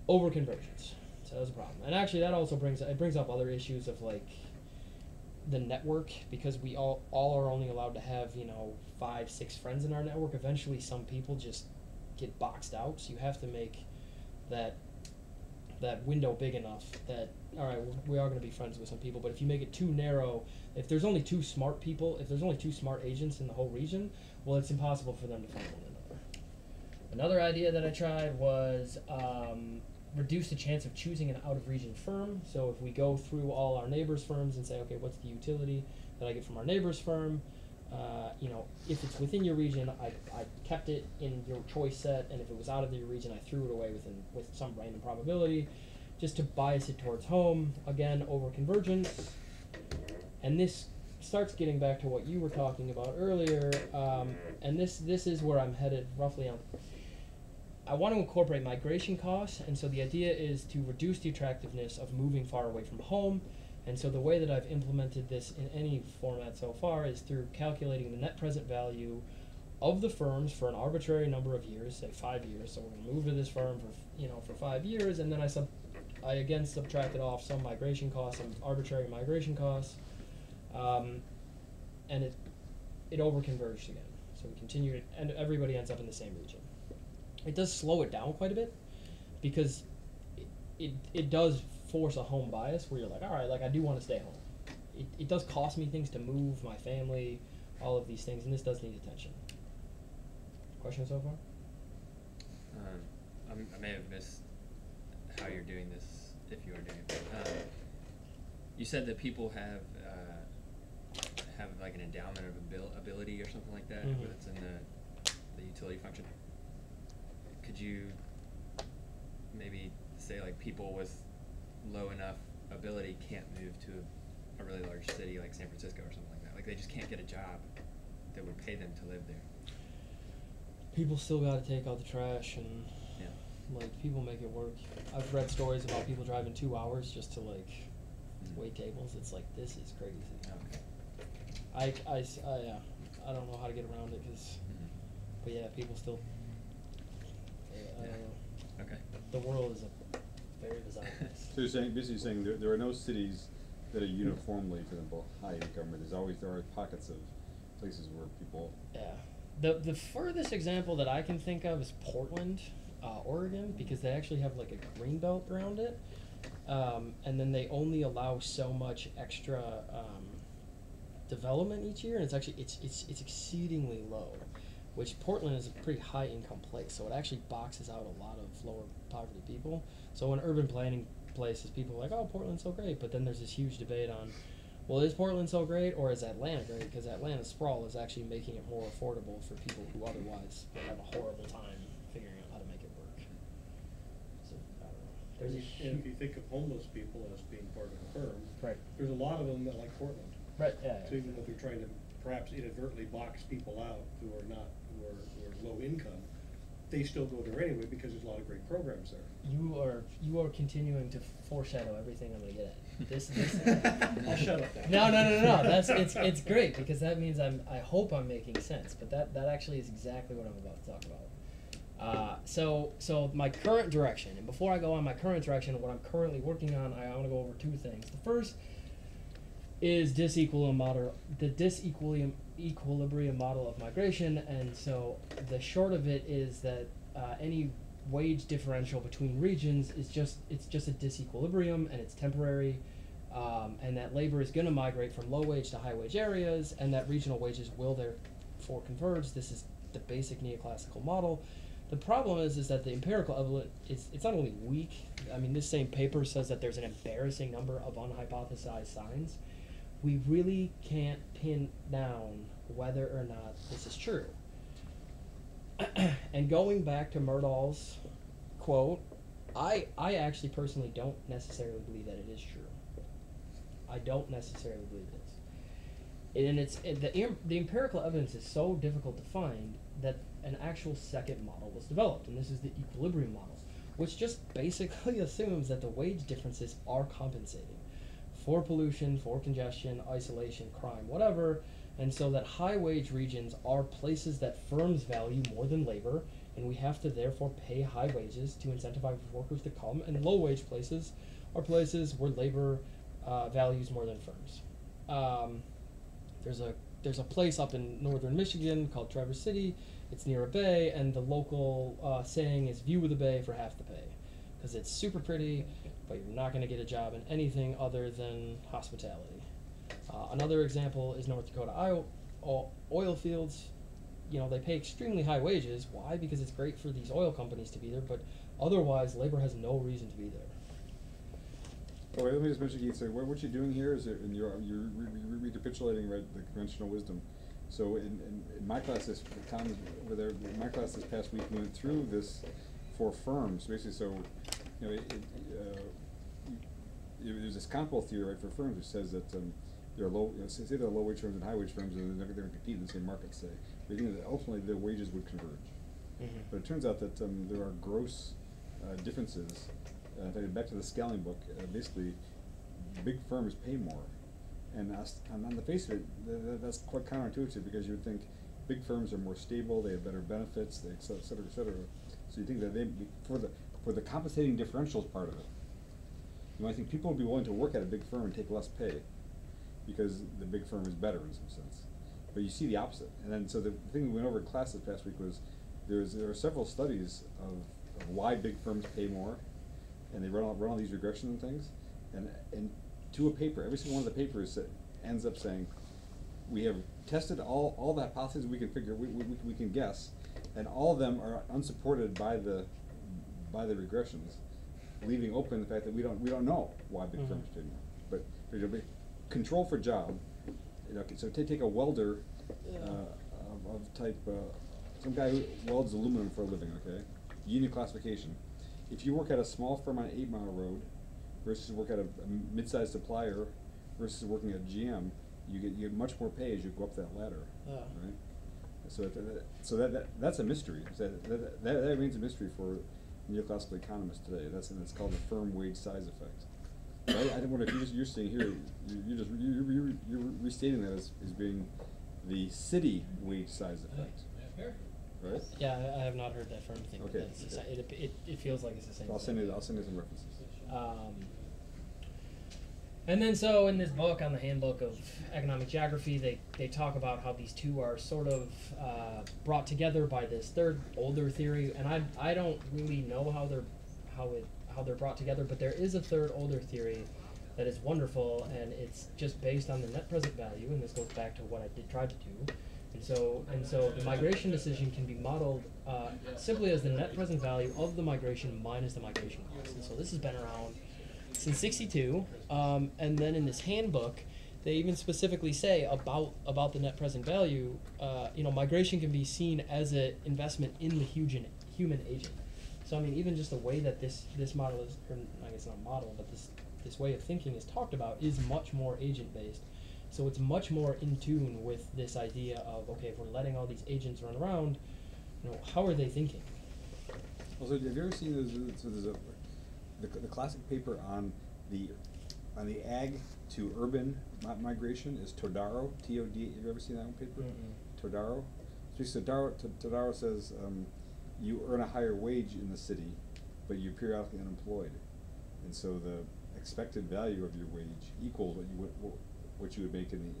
Over convergence. So that's a problem. And actually that also brings up other issues of like the network, because we all are only allowed to have 5, 6 friends in our network. Eventually some people just get boxed out, so you have to make that window big enough that all right, we are going to be friends with some people, but if you make it too narrow, if there's only 2 smart people, if there's only 2 smart agents in the whole region, well, it's impossible for them to find one another. Another idea that I tried was reduce the chance of choosing an out-of-region firm. So if we go through all our neighbors' firms and say, okay, what's the utility that I get from our neighbor's firm? If it's within your region, I kept it in your choice set, and if it was out of your region, I threw it away with some random probability, just to bias it towards home. Again, over convergence. And this starts getting back to what you were talking about earlier, and this is where I'm headed roughly on. I want to incorporate migration costs, and so the idea is to reduce the attractiveness of moving far away from home. And so the way that I've implemented this in any format so far is through calculating the net present value of the firms for an arbitrary number of years, say 5 years. So we're going to move to this firm for 5 years, and then I again subtracted off some migration costs, some arbitrary migration costs, and it over-converged again. So we continue it, and everybody ends up in the same region. It does slow it down quite a bit, because it does force a home bias where you're like, all right, like I do want to stay home. It does cost me things to move, my family, all of these things, and this does need attention. Questions so far? I may have missed how you're doing this, if you are doing it. You said that people have like an endowment of ability or something like that, Mm-hmm. that's in the utility function. Could you maybe say like people with low enough ability can't move to a really large city like San Francisco or something like that? Like they just can't get a job that would pay them to live there. people still got to take out the trash, and Yeah. like people make it work. I've read stories about people driving 2 hours just to like wait tables. It's like, this is crazy. Okay. I don't know how to get around it, cause, but yeah, people still. I don't know. Okay. The world is a very bizarre place. So you're saying, basically saying there are no cities that are uniformly, for example, high income, but there are pockets of places where people. Yeah. The furthest example that I can think of is Portland, Oregon, because they actually have like a green belt around it. And then they only allow so much extra development each year, and it's actually it's exceedingly low, which Portland is a pretty high income place, so it actually boxes out a lot of lower poverty people. So in urban planning places, people are like, oh, Portland's so great, but then there's this huge debate on, well, is Portland so great, or is Atlanta great? Because Atlanta's sprawl is actually making it more affordable for people who otherwise would have a horrible time figuring out how to make it work. So I don't know. There's a And if you think of homeless people as being part of a firm, right, there's a lot of them that like Portland. right, yeah, So even if they're trying to perhaps inadvertently box people out who are low income, they still go there anyway because there's a lot of great programs there. You are continuing to foreshadow everything I'm gonna get at. This I'll shut up now. No. That's it's great, because that means I hope I'm making sense. But that actually is exactly what I'm about to talk about. So my current direction, and before I go on my current direction, what I'm currently working on, I want to go over two things. The first is the disequilibrium model of migration, and so the short of it is that any wage differential between regions is just a disequilibrium, and it's temporary, and that labor is going to migrate from low wage to high wage areas, and that regional wages will therefore converge. This is the basic neoclassical model. The problem is that the empirical evidence it's not only weak. I mean, this same paper says that there's an embarrassing number of unhypothesized signs. We really can't pin down whether or not this is true. And going back to Murdahl's quote, I actually personally don't necessarily believe that it is true. I don't necessarily believe it is. And the empirical evidence is so difficult to find that an actual second model was developed, and this is the equilibrium model, which just basically assumes that the wage differences are compensating for pollution, for congestion, isolation, crime, whatever, and so that high wage regions are places that firms value more than labor, and we have to therefore pay high wages to incentivize workers to come, and low wage places are places where labor values more than firms. There's a place up in northern Michigan called Traverse City. It's near a bay, and the local saying is view of the bay for half the pay, because it's super pretty, but you're not going to get a job in anything other than hospitality. Another example is North Dakota oil fields. You know, they pay extremely high wages. Why? Because it's great for these oil companies to be there, but otherwise labor has no reason to be there. Oh, wait, let me just mention, Keith, so what you're doing here is you're recapitulating, right, the conventional wisdom. So in my class, in my class this past week, we went through this for firms, basically. So, you know, there's this compo theory, right, for firms, which says that there are say there are low wage firms and high wage firms, and they're going to compete in the same market, say. But you think that ultimately their wages would converge. Mm-hmm. But it turns out that there are gross differences. In fact, back to the scaling book, basically, big firms pay more. And on the face of it, that's quite counterintuitive, because you would think big firms are more stable, they have better benefits, et cetera, et cetera. So you think that for the compensating differentials part of it, you might think people would be willing to work at a big firm and take less pay because the big firm is better in some sense. But you see the opposite. And then so the thing we went over in class this past week was there are several studies of why big firms pay more, and they run all these regressions and things, and to a paper, every single one of the papers ends up saying, we have tested all the hypotheses we can figure, we can guess, and all of them are unsupported by the regressions, leaving open the fact that we don't know why big firms pay more. But there's a control for job. You know, so take a welder of type, some guy who welds aluminum for a living. Okay, union classification. If you work at a small firm on an 8 Mile road versus work at a mid-sized supplier versus working at GM, you get much more pay as you go up that ladder. Yeah. Right? So that's a mystery. That remains a mystery for neoclassical economists today. It's called the firm wage size effect. Right? I don't wonder if you're saying here, you're restating that as being the city wage size effect. Right? Yeah, I have not heard that firm thing. Okay. It feels like it's the same. I'll thing. send you some references. And then so in this book, on the Handbook of Economic Geography, they talk about how these two are sort of brought together by this third older theory, and I don't really know how they're brought together, but there is a third older theory that is wonderful, and it's just based on the net present value, and this goes back to what I tried to do. And so the migration decision can be modeled simply as the net present value of the migration minus the migration cost. And so this has been around since '62, and then in this handbook, they even specifically say about the net present value. Migration can be seen as an investment in the human agent. So I mean, even just the way that this model is, or I guess not a model, but this way of thinking is talked about is much more agent based. So it's much more in tune with this idea of, okay, if we're letting all these agents run around, how are they thinking? Also, have you ever seen the classic paper on the ag to urban migration is Todaro, T-O-D. Have you ever seen that one paper? Mm-mm. Todaro. So Todaro says you earn a higher wage in the city, but you're periodically unemployed, and so the expected value of your wage equals what you would make in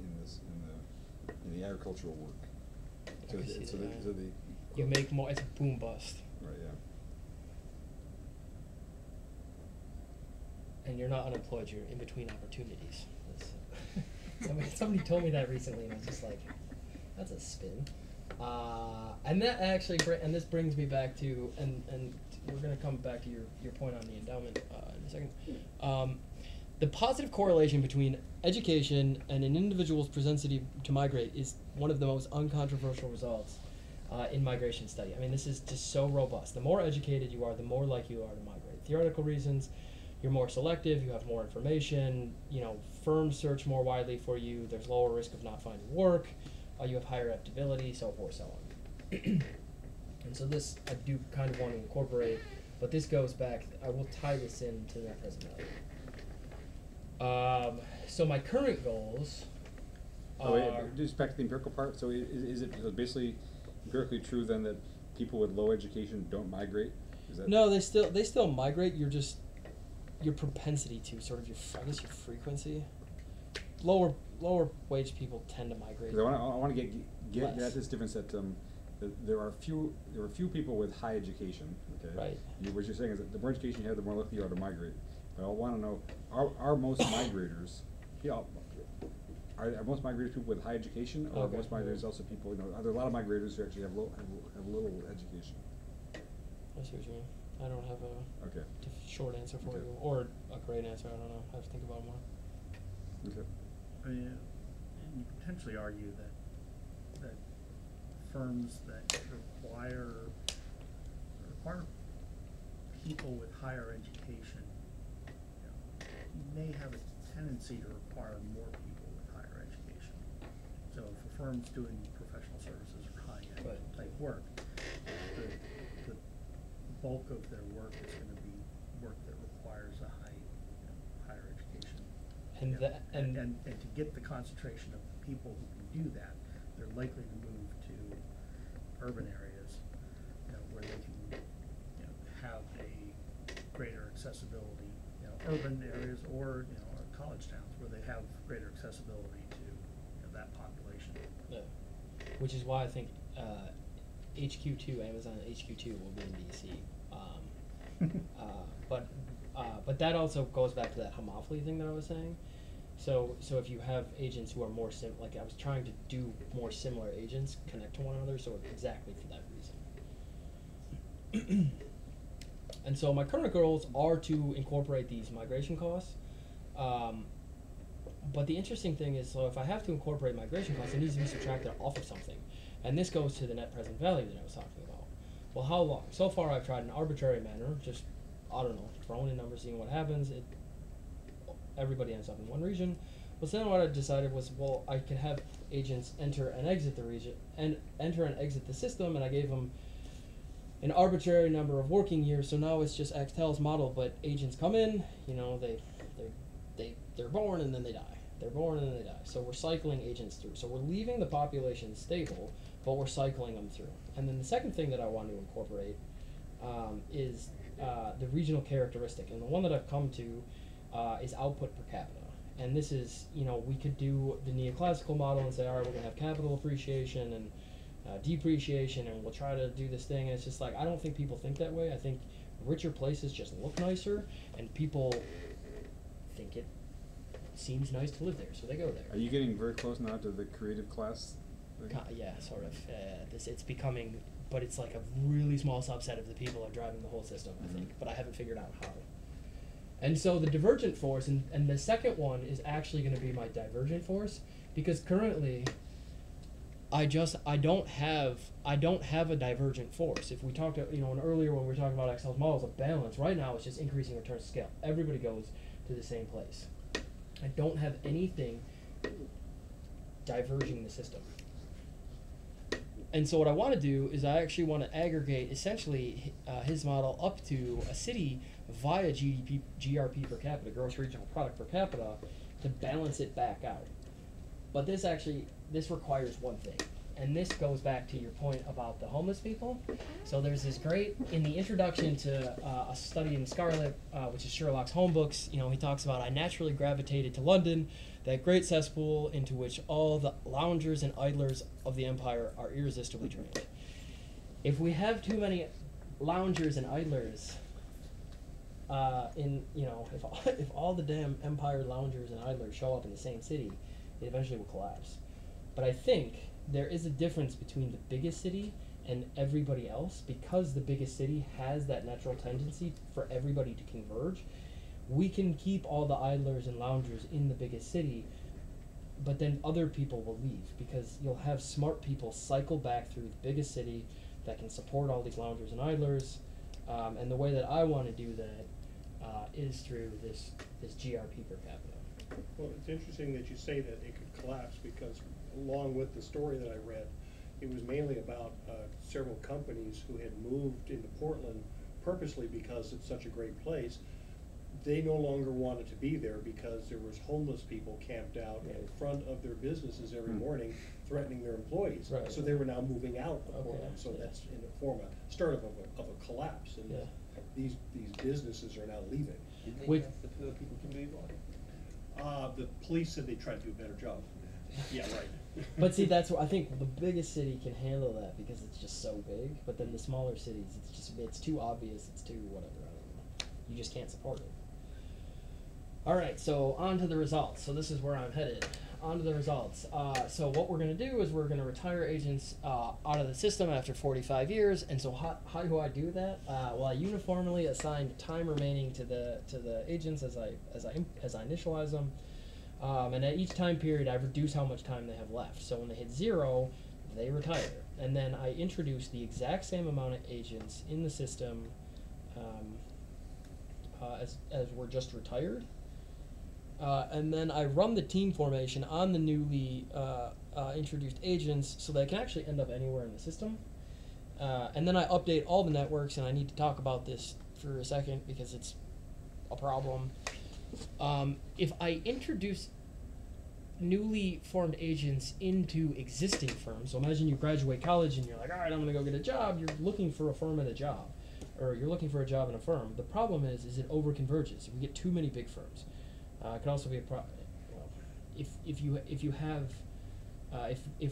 the agricultural work. I can see that. So You make more. It's a boom bust. Right. Yeah. And you're not unemployed. You're in between opportunities. Somebody told me that recently, and I was just like, "That's a spin." And that actually, and this brings me back to, and we're going to come back to your point on the endowment in a second. The positive correlation between education and an individual's propensity to migrate is one of the most uncontroversial results in migration study. I mean, this is just so robust. The more educated you are, the more likely you are to migrate. Theoretical reasons, you're more selective, you have more information, firms search more widely for you, there's lower risk of not finding work, you have higher adaptability, so forth, so on. And so this I do kind of want to incorporate, but this goes back, I will tie this into net present value. So my current goals are... just back to the empirical part, so is it basically empirically true then that people with low education don't migrate? No, they still migrate, your propensity to, sort of your frequency. Lower wage people tend to migrate. I want to get at this difference that there are few people with high education. Okay. Right. What you're saying is that the more education you have, the more likely you are to migrate. But I want to know, are most migrators, are most migrators people with high education, or are most migrators also people? Are there a lot of migrators who actually have little education? I see what you mean. I don't have a short answer for you, or a great answer. I don't know. I have to think about it more. Okay. I mean, you potentially argue that firms that require people with higher education, may have a tendency to require more people with higher education. So if a firm's doing professional services or high-end type work, the bulk of their work is going to be work that requires a higher education. And to get the concentration of people who can do that, they're likely to move to urban areas, where they can have a greater accessibility, urban areas or college towns where they have greater accessibility to that population. Yeah. Which is why I think HQ2, Amazon HQ2 will be in DC. But that also goes back to that homophily thing that I was saying. So if you have agents who are more like I was trying to do more similar agents connect to one another, so exactly for that reason. And so my current goals are to incorporate these migration costs. But the interesting thing is, so if I have to incorporate migration costs, it needs to be subtracted off of something. And this goes to the net present value that I was talking about. Well, how long? So far I've tried an arbitrary manner, just, I don't know, throwing in numbers, seeing what happens. Everybody ends up in one region. Well, so then what I decided was, well, I could have agents enter and exit the region, and enter and exit the system, and I gave them an arbitrary number of working years. So now it's just Axtell's model, but agents come in, you know, they're born and then they die. They're born and then they die. So we're cycling agents through. So we're leaving the population stable, but we're cycling them through. And then the second thing that I want to incorporate is the regional characteristic. And the one that I've come to is output per capita. And this is, you know, we could do the neoclassical model and say, all right, we're going to have capital appreciation and depreciation, and we'll try to do this thing. And it's just like, I don't think people think that way. I think richer places just look nicer, and people think it seems nice to live there, so they go there. Are you getting very close now to the creative class thing? Yeah, sort of. It's becoming, but it's like a really small subset of the people are driving the whole system, I think, but I haven't figured out how. And so the divergent force, and the second one is actually going to be my divergent force, because currently I don't have a divergent force. If we talked, earlier when we were talking about Axtell's models of balance, right now it's just increasing return scale. Everybody goes to the same place. I don't have anything diverging the system. And so what I want to do is I actually want to aggregate essentially his model up to a city via GRP per capita, gross regional product per capita, to balance it back out. But this requires one thing. And this goes back to your point about the homeless people. So there's this great, in the introduction to a study in Scarlet, which is Sherlock's home books, he talks about, I naturally gravitated to London, that great cesspool into which all the loungers and idlers of the empire are irresistibly drained. If we have too many loungers and idlers, if all the damn empire loungers and idlers show up in the same city, it eventually will collapse. But I think there is a difference between the biggest city and everybody else, because the biggest city has that natural tendency for everybody to converge. We can keep all the idlers and loungers in the biggest city, but then other people will leave, because you'll have smart people cycle back through the biggest city that can support all these loungers and idlers. And the way that I want to do that is through this GRP per capita. Well, it's interesting that you say that it could collapse, because along with the story that I read, it was mainly about several companies who had moved into Portland purposely because it's such a great place. They no longer wanted to be there because there was homeless people camped out in front of their businesses every morning, threatening their employees. Right. So they were now moving out of Okay. Portland. So that's in the form of start of a collapse, and these businesses are now leaving. You think With- that's the poor people can move on? The police said they tried to do a better job. Yeah, right. But see, that's what I think the biggest city can handle that, because it's just so big. But then the smaller cities, it's too obvious, it's too whatever. I don't know. You just can't support it. All right, so on to the results. So this is where I'm headed. On to the results. So what we're going to do is we're going to retire agents out of the system after 45 years. And so how do I do that? Well, I uniformly assign time remaining to the agents as I initialize them. And at each time period, I reduce how much time they have left. So when they hit 0, they retire. And then I introduce the exact same amount of agents in the system as were just retired. And then I run the team formation on the newly introduced agents, so they can actually end up anywhere in the system. And then I update all the networks, and I need to talk about this for a second because it's a problem. If I introduce newly formed agents into existing firms, so imagine you graduate college and you're like, all right, I'm going to go get a job. You're looking for a firm and a job, or you're looking for a job in a firm. The problem is it over-converges. We get too many big firms. It can also be a problem. If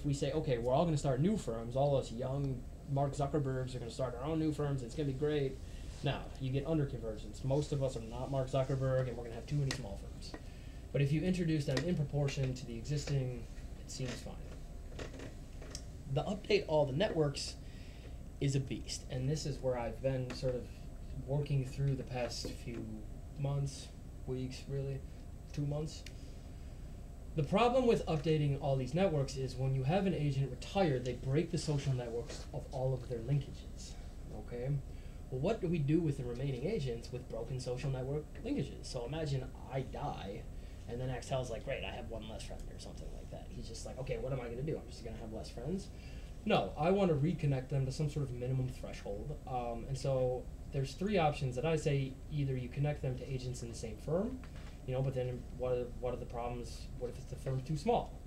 we say, okay, we're all going to start new firms, all us young Mark Zuckerbergs are going to start our own new firms, it's going to be great. Now, you get under-convergence. Most of us are not Mark Zuckerberg, and we're going to have too many small firms. But if you introduce them in proportion to the existing, it seems fine. The update all the networks is a beast, and this is where I've been sort of working through the past few months, weeks, really, 2 months. The problem with updating all these networks is when you have an agent retired, they break the social networks of all of their linkages, okay? Well, what do we do with the remaining agents with broken social network linkages? So imagine I die, And then Axtell's like, great, I have one less friend or something like that. He's just like, okay, what am I going to do? I'm just going to have less friends? No, I want to reconnect them to some sort of minimum threshold. And so there's three options that I say. Either you connect them to agents in the same firm, but then what are the problems? What if the firm's too small?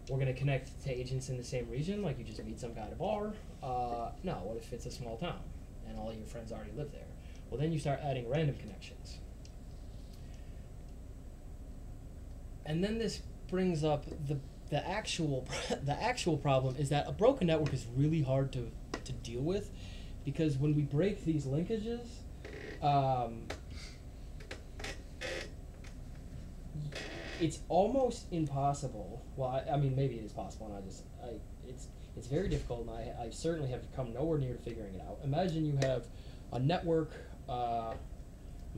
We're going to connect to agents in the same region, like you just meet some guy at a bar. No, what if it's a small town and all your friends already live there? Well, then you start adding random connections. And then this brings up the actual problem is that a broken network is really hard to deal with, because when we break these linkages, it's almost impossible. Well, I mean, maybe it is possible, and it's very difficult, and I certainly have come nowhere near figuring it out. Imagine you have a network. I'm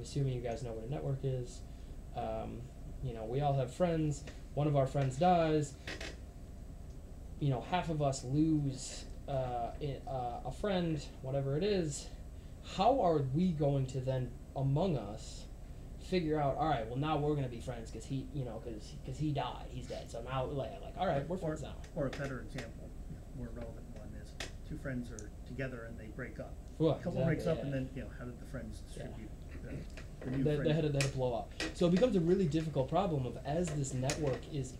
assuming you guys know what a network is. We all have friends. One of our friends dies. Half of us lose a friend, whatever it is. How are we going to then, among us, figure out, all right, well, now we're going to be friends because he, because he died, he's dead. So now, like, all right, we're friends now. Or a better example, more relevant one is two friends are together and they break up. Well, a couple breaks up, and then how did the friends distribute? The new They friends? had to blow up. So it becomes a really difficult problem of, as this network as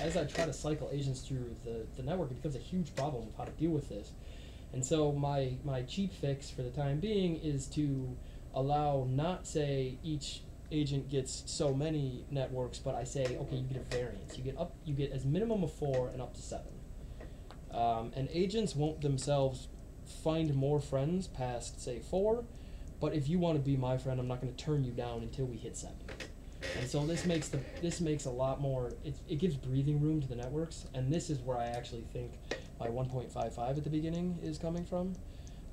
I try to cycle agents through the network, it becomes a huge problem of how to deal with this. And so my cheap fix for the time being is to allow, not say each agent gets so many networks, but I say, okay, you get a variance. You get as minimum of 4 and up to 7. And agents won't themselves find more friends past, say, 4. But if you want to be my friend, I'm not going to turn you down until we hit 7. And so this makes a lot more. It gives breathing room to the networks, and this is where I actually think my 1.55 at the beginning is coming from.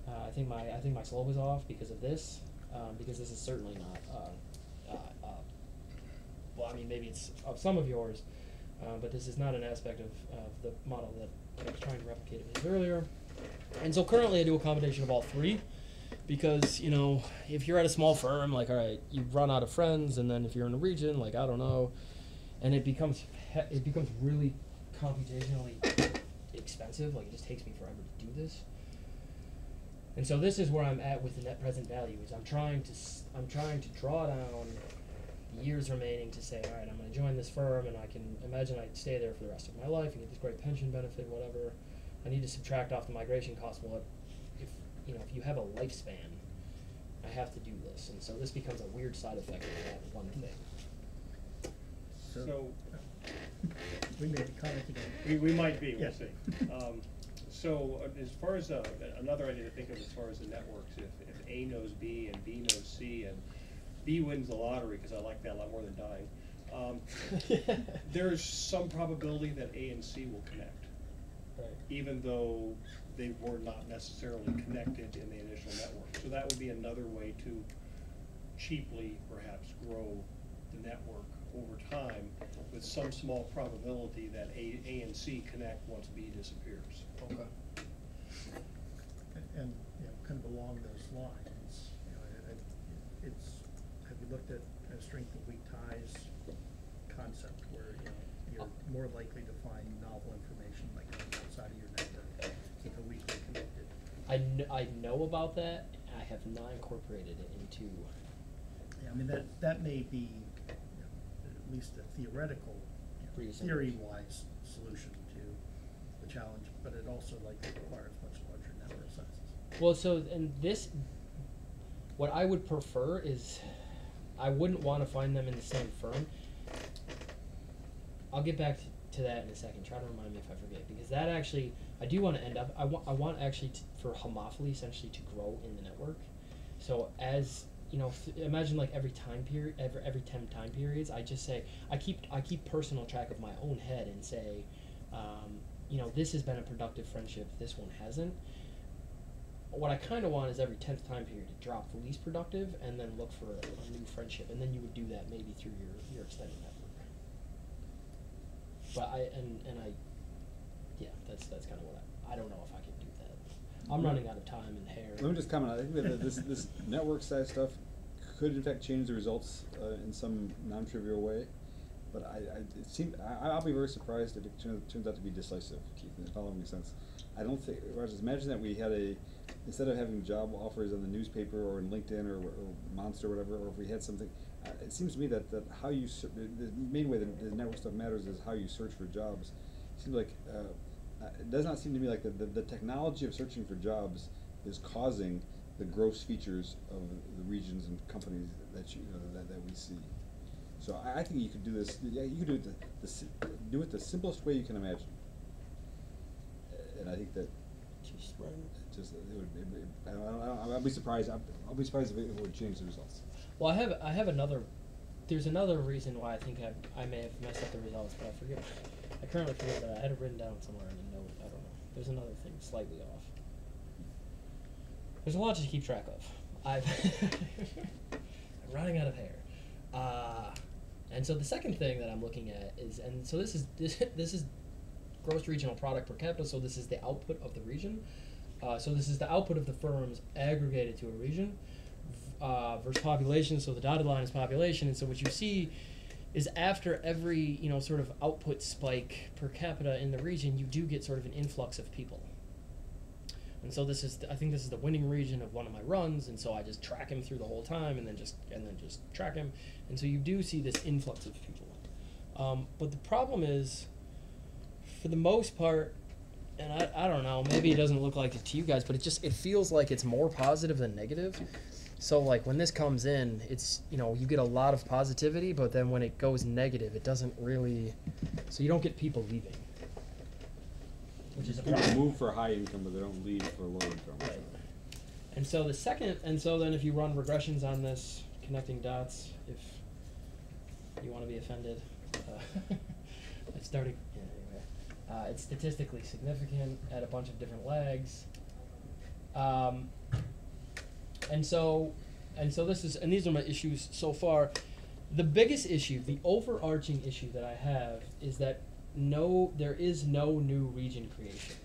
I think my slope is off because of this, because this is certainly not. Well, I mean, maybe it's of some of yours, but this is not an aspect of the model that I was trying to replicate a bit earlier. And so currently I do a combination of all three. Because, if you're at a small firm, like, all right, you run out of friends, and then if you're in a region, like, I don't know, and it becomes really computationally expensive, like, it just takes me forever to do this. And so this is where I'm at with the net present value, is I'm trying to draw down the years remaining to say, all right, I'm going to join this firm, and I can imagine I'd stay there for the rest of my life and get this great pension benefit, whatever. I need to subtract off the migration cost. Well, if you have a lifespan, I have to do this, and so this becomes a weird side effect of that one thing. So we may be commenting on we might be, we'll Yeah. see. So as far as another idea to think of as far as the networks, if A knows B and B knows C and B wins the lottery, because I like that a lot more than dying, there's some probability that A and C will connect, Right. even though they were not necessarily connected in the initial network. So that would be another way to cheaply perhaps grow the network over time, with some small probability that A and C connect once B disappears. Okay. and kind of along those lines, it's, have you looked at a strength of weak ties concept where you're more likely to find novel information like outside of your network if they're weakly connected? I know about that. I have not incorporated it into. Yeah, I mean that may be at least a theoretical, theory-wise solution to the challenge, but it also likely requires much larger network sizes. Well, so and this, what I would prefer is, I wouldn't want to find them in the same firm. I'll get back to that in a second. Try to remind me if I forget, because that actually, I do want to end up. I want actually for homophily essentially to grow in the network. So as imagine like every time period, every 10 time periods, I just say I keep personal track of my own head and say, this has been a productive friendship. This one hasn't. What I kind of want is every 10th time period to drop the least productive and then look for a new friendship, and then you would do that maybe through your extended network. But that's kind of what I don't know if I can do that. I'm running out of time and hair. Let me just comment. I think that this network size stuff could in fact change the results in some non-trivial way, but I'll be very surprised if it turns out to be decisive, Keith, in the following sense. I don't think, Rogers, imagine that we had instead of having job offers on the newspaper or in LinkedIn or Monster or whatever, or if we had something, it seems to me that how you, the main way that the network stuff matters is how you search for jobs. It seems like, it does not seem to me like the technology of searching for jobs is causing the gross features of the regions and companies that that we see. So I think you could do this. Yeah, you could do it the simplest way you can imagine. And I think that I'll be surprised. I'll be surprised if it would change the results. Well, I have another. There's another reason why I think I may have messed up the results, but I forget. I currently forget that I had it written down somewhere in a note. I don't know. There's another thing slightly off. There's a lot to keep track of. I'm running out of hair. And so the second thing that I'm looking at is, and so this is gross regional product per capita. So this is the output of the region. So this is the output of the firms aggregated to a region versus population. So the dotted line is population, and so what you see is after every sort of output spike per capita in the region, you do get sort of an influx of people. And so I think this is the winning region of one of my runs, and so I just track him through the whole time, and then just track him, and so you do see this influx of people. But the problem is, for the most part, and I don't know, maybe it doesn't look like it to you guys, but it feels like it's more positive than negative. So like when this comes in, it's you get a lot of positivity, but then when it goes negative, it doesn't really. So you don't get people leaving, which is a problem. People move for high income, but they don't leave for low income. Right. And so then if you run regressions on this, connecting dots, if you want to be offended, it's statistically significant at a bunch of different lags. These are my issues so far. The biggest issue, the overarching issue that I have is that there is no new region creation.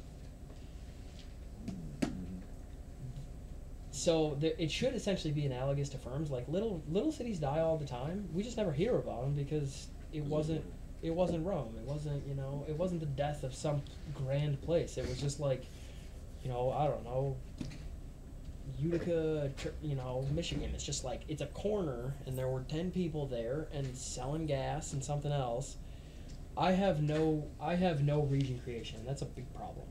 So it should essentially be analogous to firms. Like little cities die all the time. We just never hear about them because it wasn't Rome. It wasn't the death of some grand place. It was just like, I don't know, Utica, Michigan. It's just like it's a corner, and there were 10 people there and selling gas and something else. I have no region creation, and that's a big problem.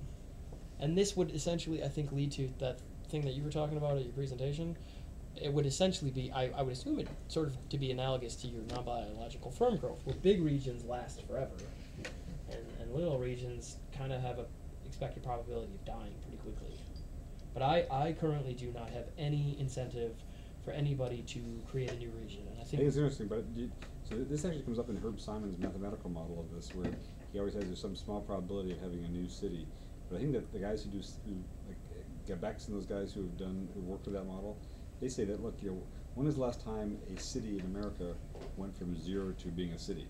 And this would essentially, I think, lead to that thing that you were talking about at your presentation. It would essentially be, I would assume it sort of to be analogous to your non-biological firm growth, where big regions last forever, and little regions kind of have a expected probability of dying pretty quickly. But I currently do not have any incentive for anybody to create a new region, and I think it's interesting. But so this actually comes up in Herb Simon's mathematical model of this, where he always says there's some small probability of having a new city. But I think that the guys who like Gabex and those guys who worked with that model, they say that look, when is the last time a city in America went from 0 to being a city?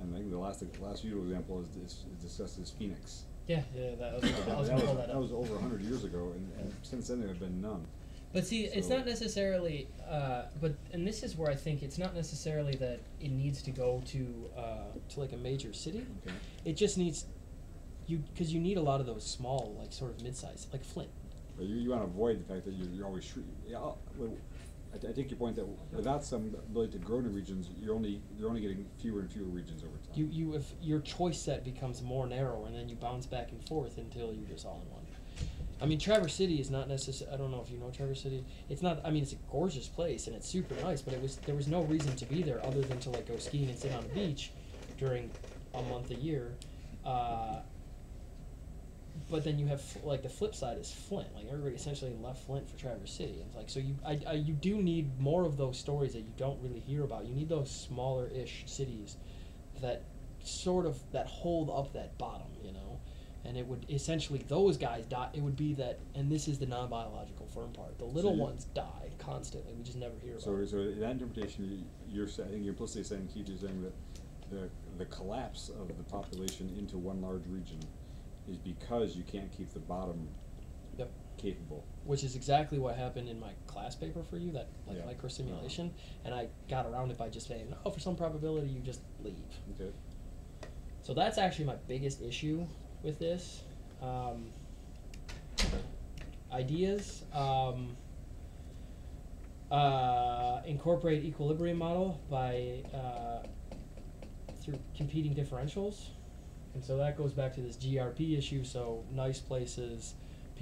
And I think the last usual example is discussed as Phoenix. Yeah, that was over 100 years ago, and since then there have been none. But see, it's not necessarily, and this is where I think it's not necessarily that it needs to go to like a major city. Okay. It just needs, because you need a lot of those small, like sort of mid-sized, like Flint. But you want to avoid the fact that you're always I take your point that without some ability to grow new regions, you're only getting fewer and fewer regions over time. If your choice set becomes more narrow, and then you bounce back and forth until you're just all in one. I mean, Traverse City is not necessarily. I don't know if you know Traverse City. It's not. I mean, it's a gorgeous place and it's super nice, but there was no reason to be there other than to like go skiing and sit on the beach during a month a year. But then you have like the flip side is Flint. Like everybody essentially left Flint for Traverse City. And it's like so you do need more of those stories that you don't really hear about. You need those smaller-ish cities that that hold up that bottom, And it would essentially those guys die. It would be that, and this is the non-biological firm part. The little ones die constantly. We just never hear about it. So in that interpretation, I think you're implicitly saying, Keith, you're saying that the collapse of the population into one large region is because you can't keep the bottom capable. Which is exactly what happened in my class paper for you, that like Yeah. micro simulation, and I got around it by just saying, no, for some probability you just leave. Okay. So that's actually my biggest issue with this. Ideas. Incorporate equilibrium model by through competing differentials, and so that goes back to this GRP issue. So nice places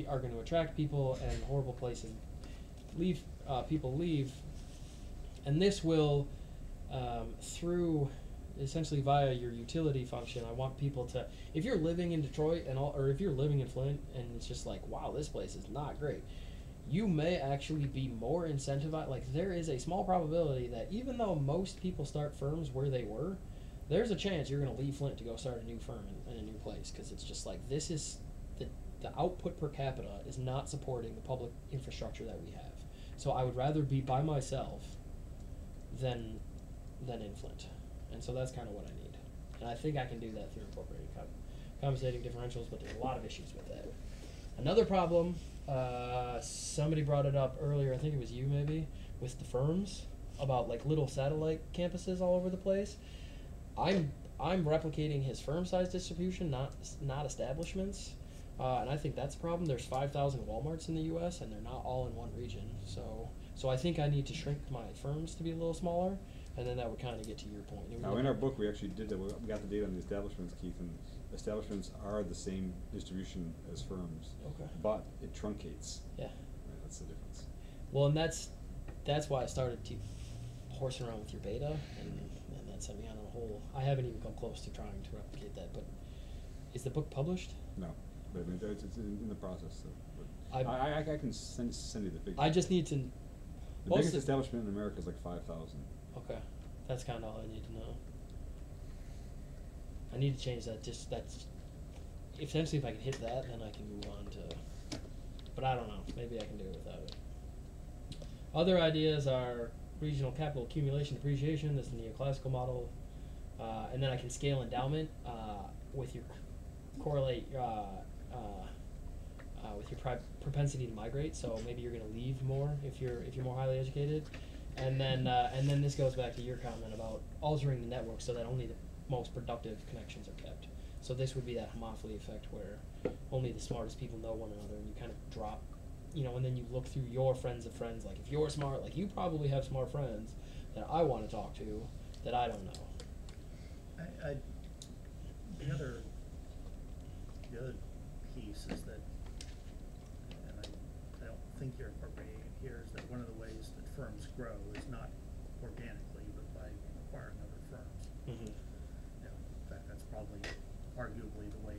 are going to attract people, and horrible places people leave, and this will through essentially via your utility function. I want people to, if you're living in Detroit or if you're living in Flint and it's just like, wow, this place is not great, you may actually be more incentivized. Like, there is a small probability that even though most people start firms where they were, there's a chance you're going to leave Flint to go start a new firm in a new place, because it's just like, this is the output per capita is not supporting the public infrastructure that we have. So I would rather be by myself than in Flint. And so that's kind of what I need. And I think I can do that through incorporating compensating differentials, but there's a lot of issues with that. Another problem, somebody brought it up earlier, I think it was you maybe, with the firms, about like little satellite campuses all over the place. I'm replicating his firm size distribution, not establishments. And I think that's a problem. There's 5,000 Walmarts in the U.S. and they're not all in one region. So I think I need to shrink my firms to be a little smaller, and then that would kind of get to your point. Now, in our book, we actually did that. We got the data on the establishments, Keith, and establishments are the same distribution as firms. Okay. But it truncates. Yeah. Right, that's the difference. Well, and that's why I started to horsing around with your beta, and that sent me on a whole. I haven't even come close to trying to replicate that. But is the book published? No, but I mean, it's in the process. So, but I can send you the figure. I just need to. The biggest establishment in America is like 5,000. Okay, that's kind of all I need to know. I need to change that. Essentially, if I can hit that, then I can move on to. But I don't know. Maybe I can do it without it. Other ideas are regional capital accumulation depreciation. That's the neoclassical model, and then I can scale endowment with your correlate with your propensity to migrate. So maybe you're going to leave more if you're more highly educated, and then this goes back to your comment about altering the network so that only the most productive connections are kept. So this would be that homophily effect where only the smartest people know one another, and you kind of drop, and then you look through your friends of friends. Like, if you're smart, like, you probably have smart friends that I want to talk to that I don't know. The other piece is that, and I don't think you're incorporating it here, is that one of the ways that firms grow is not organically, but by acquiring other firms. Mm-hmm. In fact, that's probably arguably the way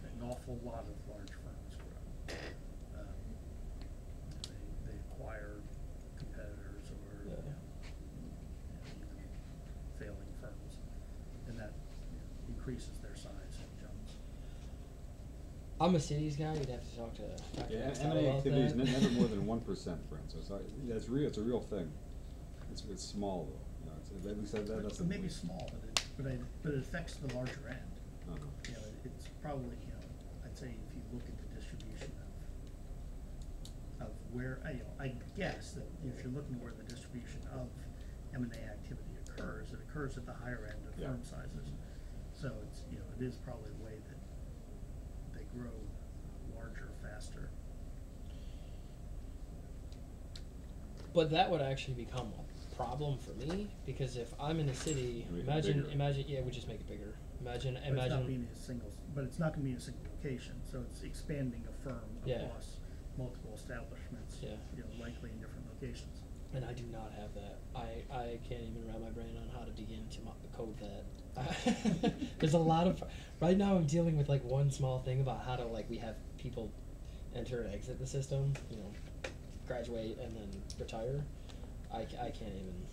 an awful lot of large firms grow. They acquire competitors or even failing firms, and that increases their size and jumps. I'm a cities guy. You'd have to talk to Yeah, Axtell M&A about activity is that. never more than 1%, friends. So it's real. It's a real thing. It's small though. At least that's It may be small, but it affects the larger end. Uh-huh. It's probably, I'd say if you look at the distribution of where, I guess that if you're looking where the distribution of M&A activity occurs, it occurs at the higher end of firm sizes. So it's, it is probably the way that they grow larger, faster. But that would actually become a problem for me, because if I'm in a city, imagine, we just make it bigger. Imagine. But it's not being but it's not going to be in a single location. So it's expanding a firm across multiple establishments. Likely in different locations. And I do not have that. I can't even wrap my brain on how to begin to code that. There's a lot of. Right now, I'm dealing with like one small thing about how to we have people enter and exit the system. Graduate and then retire. I can't even.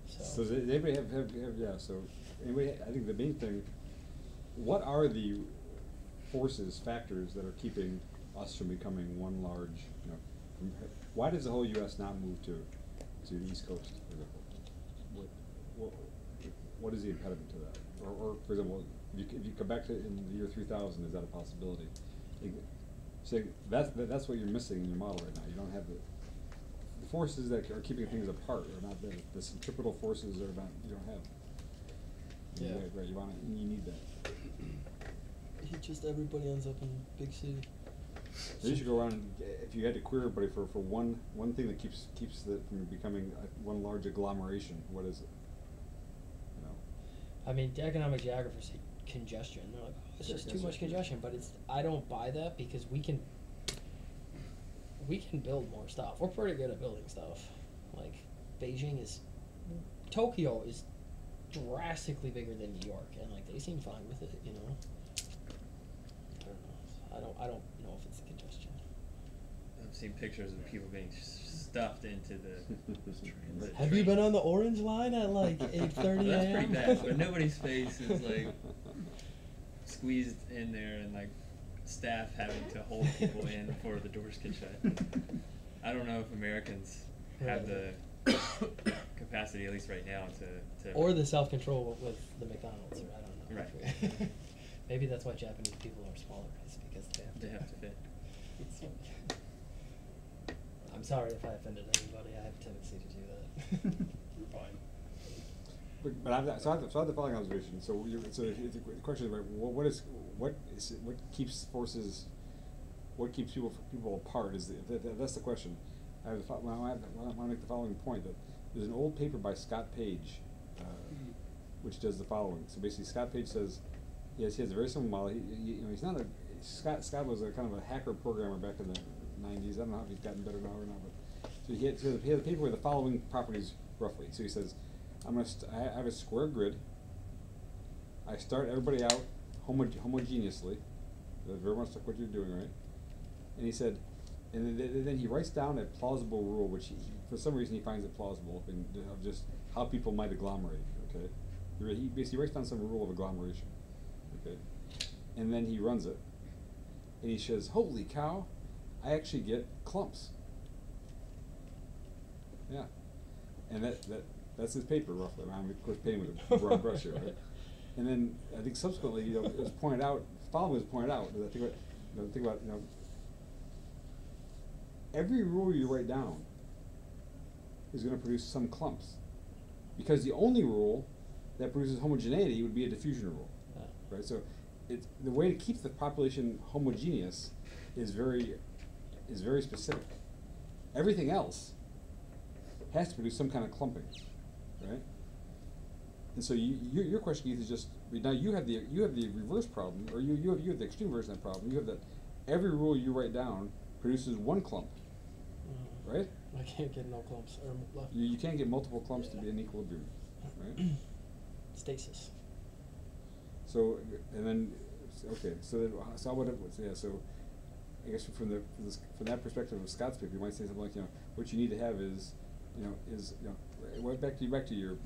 So does anybody have so anybody, I think the main thing, what are the factors that are keeping us from becoming one large, why does the whole U.S. not move to the East Coast, for example? What is the impediment to that? Or for example, if you come back to in the year 3000, is that a possibility? So that's what you're missing in your model right now. You don't have the forces that are keeping things apart are not there. The centripetal forces are not. You don't have. Yeah. Right. You need that. It's just everybody ends up in big city. So you should go around and, if you had to query everybody for one thing that keeps it from becoming one large agglomeration, what is it? You know. I mean, the economic geographers say congestion. They're like, oh, it's just too much congestion. But I don't buy that because we can build more stuff. We're pretty good at building stuff. Like Tokyo is drastically bigger than New York, and like they seem fine with it, you know. I don't know if it's the congestion. I've seen pictures of people being stuffed into the Have you been on the Orange Line at like 8:30 That's a.m.? pretty bad, but nobody's face is like squeezed in there, and like staff having to hold people in before the doors can shut. I don't know if Americans have the capacity, at least right now, to or the self-control with the McDonald's, or I don't know. Right. Maybe that's why Japanese people are smaller, is because they have to fit. I'm sorry if I offended anybody. I have a tendency to do that. You're fine. But I have the following observation. So the question is, right, what keeps forces, what keeps people apart? That's the question. I want to make the following point, that there's an old paper by Scott Page, which does the following. So basically, Scott Page says he has a very similar model. He's not Scott was a kind of a hacker programmer back in the 90s. I don't know if he's gotten better now or not, but so he had a paper with the following properties roughly. So he says, I have a square grid. I start everybody out homogeneously. That's very much like what you're doing, right? And he said, and then he writes down a plausible rule, which for some reason he finds it plausible, of just how people might agglomerate. Okay, he basically writes down some rule of agglomeration. Okay, and then he runs it, and he says, "Holy cow, I actually get clumps." Yeah, and that's his paper roughly. I'm of course painting with a broad brush here, right? And then I think subsequently, it was pointed out. Following was pointed out. Think about every rule you write down is going to produce some clumps, because the only rule that produces homogeneity would be a diffusion rule, right? So, the way to keep the population homogeneous is very specific. Everything else has to produce some kind of clumping, right? And so your question, Keith, is just now you have the reverse problem, or you have the extreme version of that problem. You have that every rule you write down produces one clump, right? I can't get no clumps or You can't get multiple clumps to be in equilibrium, right? Stasis. So and then so I guess from that perspective of Scott's paper, you might say something like, what you need to have is back to your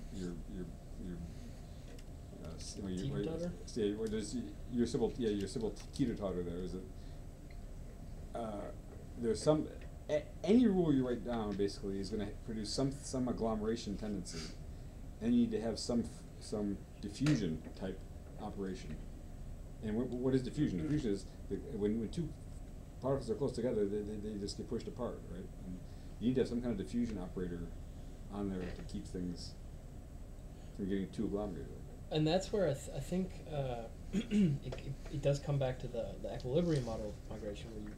your simple teeter-totter there is that there's any rule you write down basically is going to produce some agglomeration tendency, and you need to have some diffusion type operation. And what is diffusion? Diffusion is when two particles are close together, they just get pushed apart, right? And you need to have some kind of diffusion operator on there to keep things from getting too agglomerated. And that's where I think it does come back to the equilibrium model of migration, where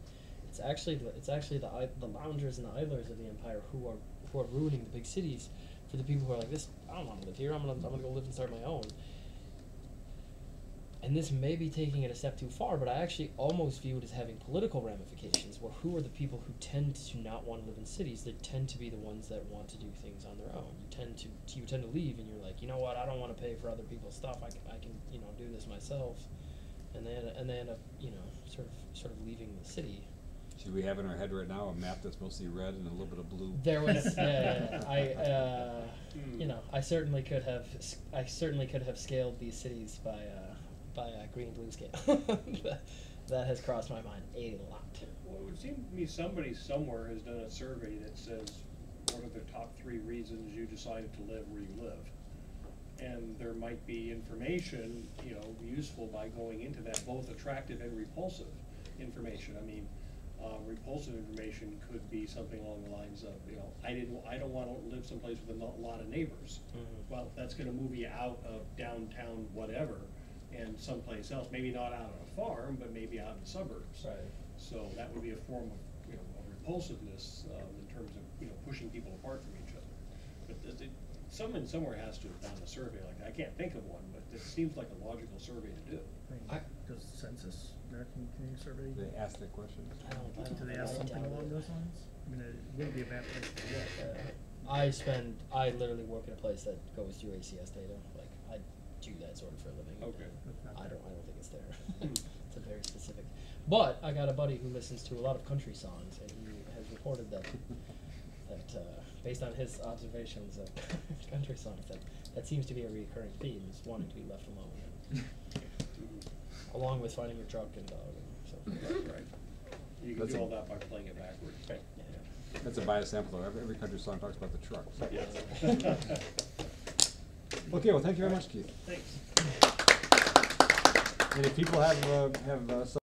it's actually the loungers and the idlers of the empire who are ruining the big cities for the people who are like, this, I don't want to live here. I'm gonna go live and start my own. And this may be taking it a step too far, but I actually almost view it as having political ramifications, where who are the people who tend to not want to live in cities? They tend to be the ones that want to do things on their own. You tend to leave, and you're like, you know what? I don't want to pay for other people's stuff. I can do this myself, and they end up sort of leaving the city. Should we have in our head right now a map that's mostly red and a little bit of blue? There was, I certainly could have scaled these cities by a green-blue scale. That has crossed my mind a lot. Well, it would seem to me somebody somewhere has done a survey that says, what are the top 3 reasons you decided to live where you live? And there might be information, useful by going into that, both attractive and repulsive. information. I mean, repulsive information could be something along the lines of, you know, I don't want to live someplace with a lot of neighbors. Mhm. Well, that's going to move you out of downtown whatever and someplace else. Maybe not out on a farm, but maybe out in the suburbs. Right. So that would be a form of, you know, of repulsiveness in terms of, you know, pushing people apart from each other. But someone somewhere has to have done a survey like that. I can't think of one, but it seems like a logical survey to do. I mean, does the census, American Community Survey, They ask that question. do they ask something along those lines? I mean, it wouldn't be a bad place to look. I literally work in a place that goes through ACS data. Like, I do that sort of for a living. Okay. I don't think it's there. It's a very specific. But I got a buddy who listens to a lot of country songs, and he has reported that based on his observations of country songs, that seems to be a recurring theme, is wanting to be left alone. Along with finding your truck and dog and so forth. Right. You can That's do a- all that by playing it backwards. Right. Yeah. That's a biased sample, though. Every country song talks about the truck. So. Yes. Okay, well, thank you very much, Keith. Thanks. And if people have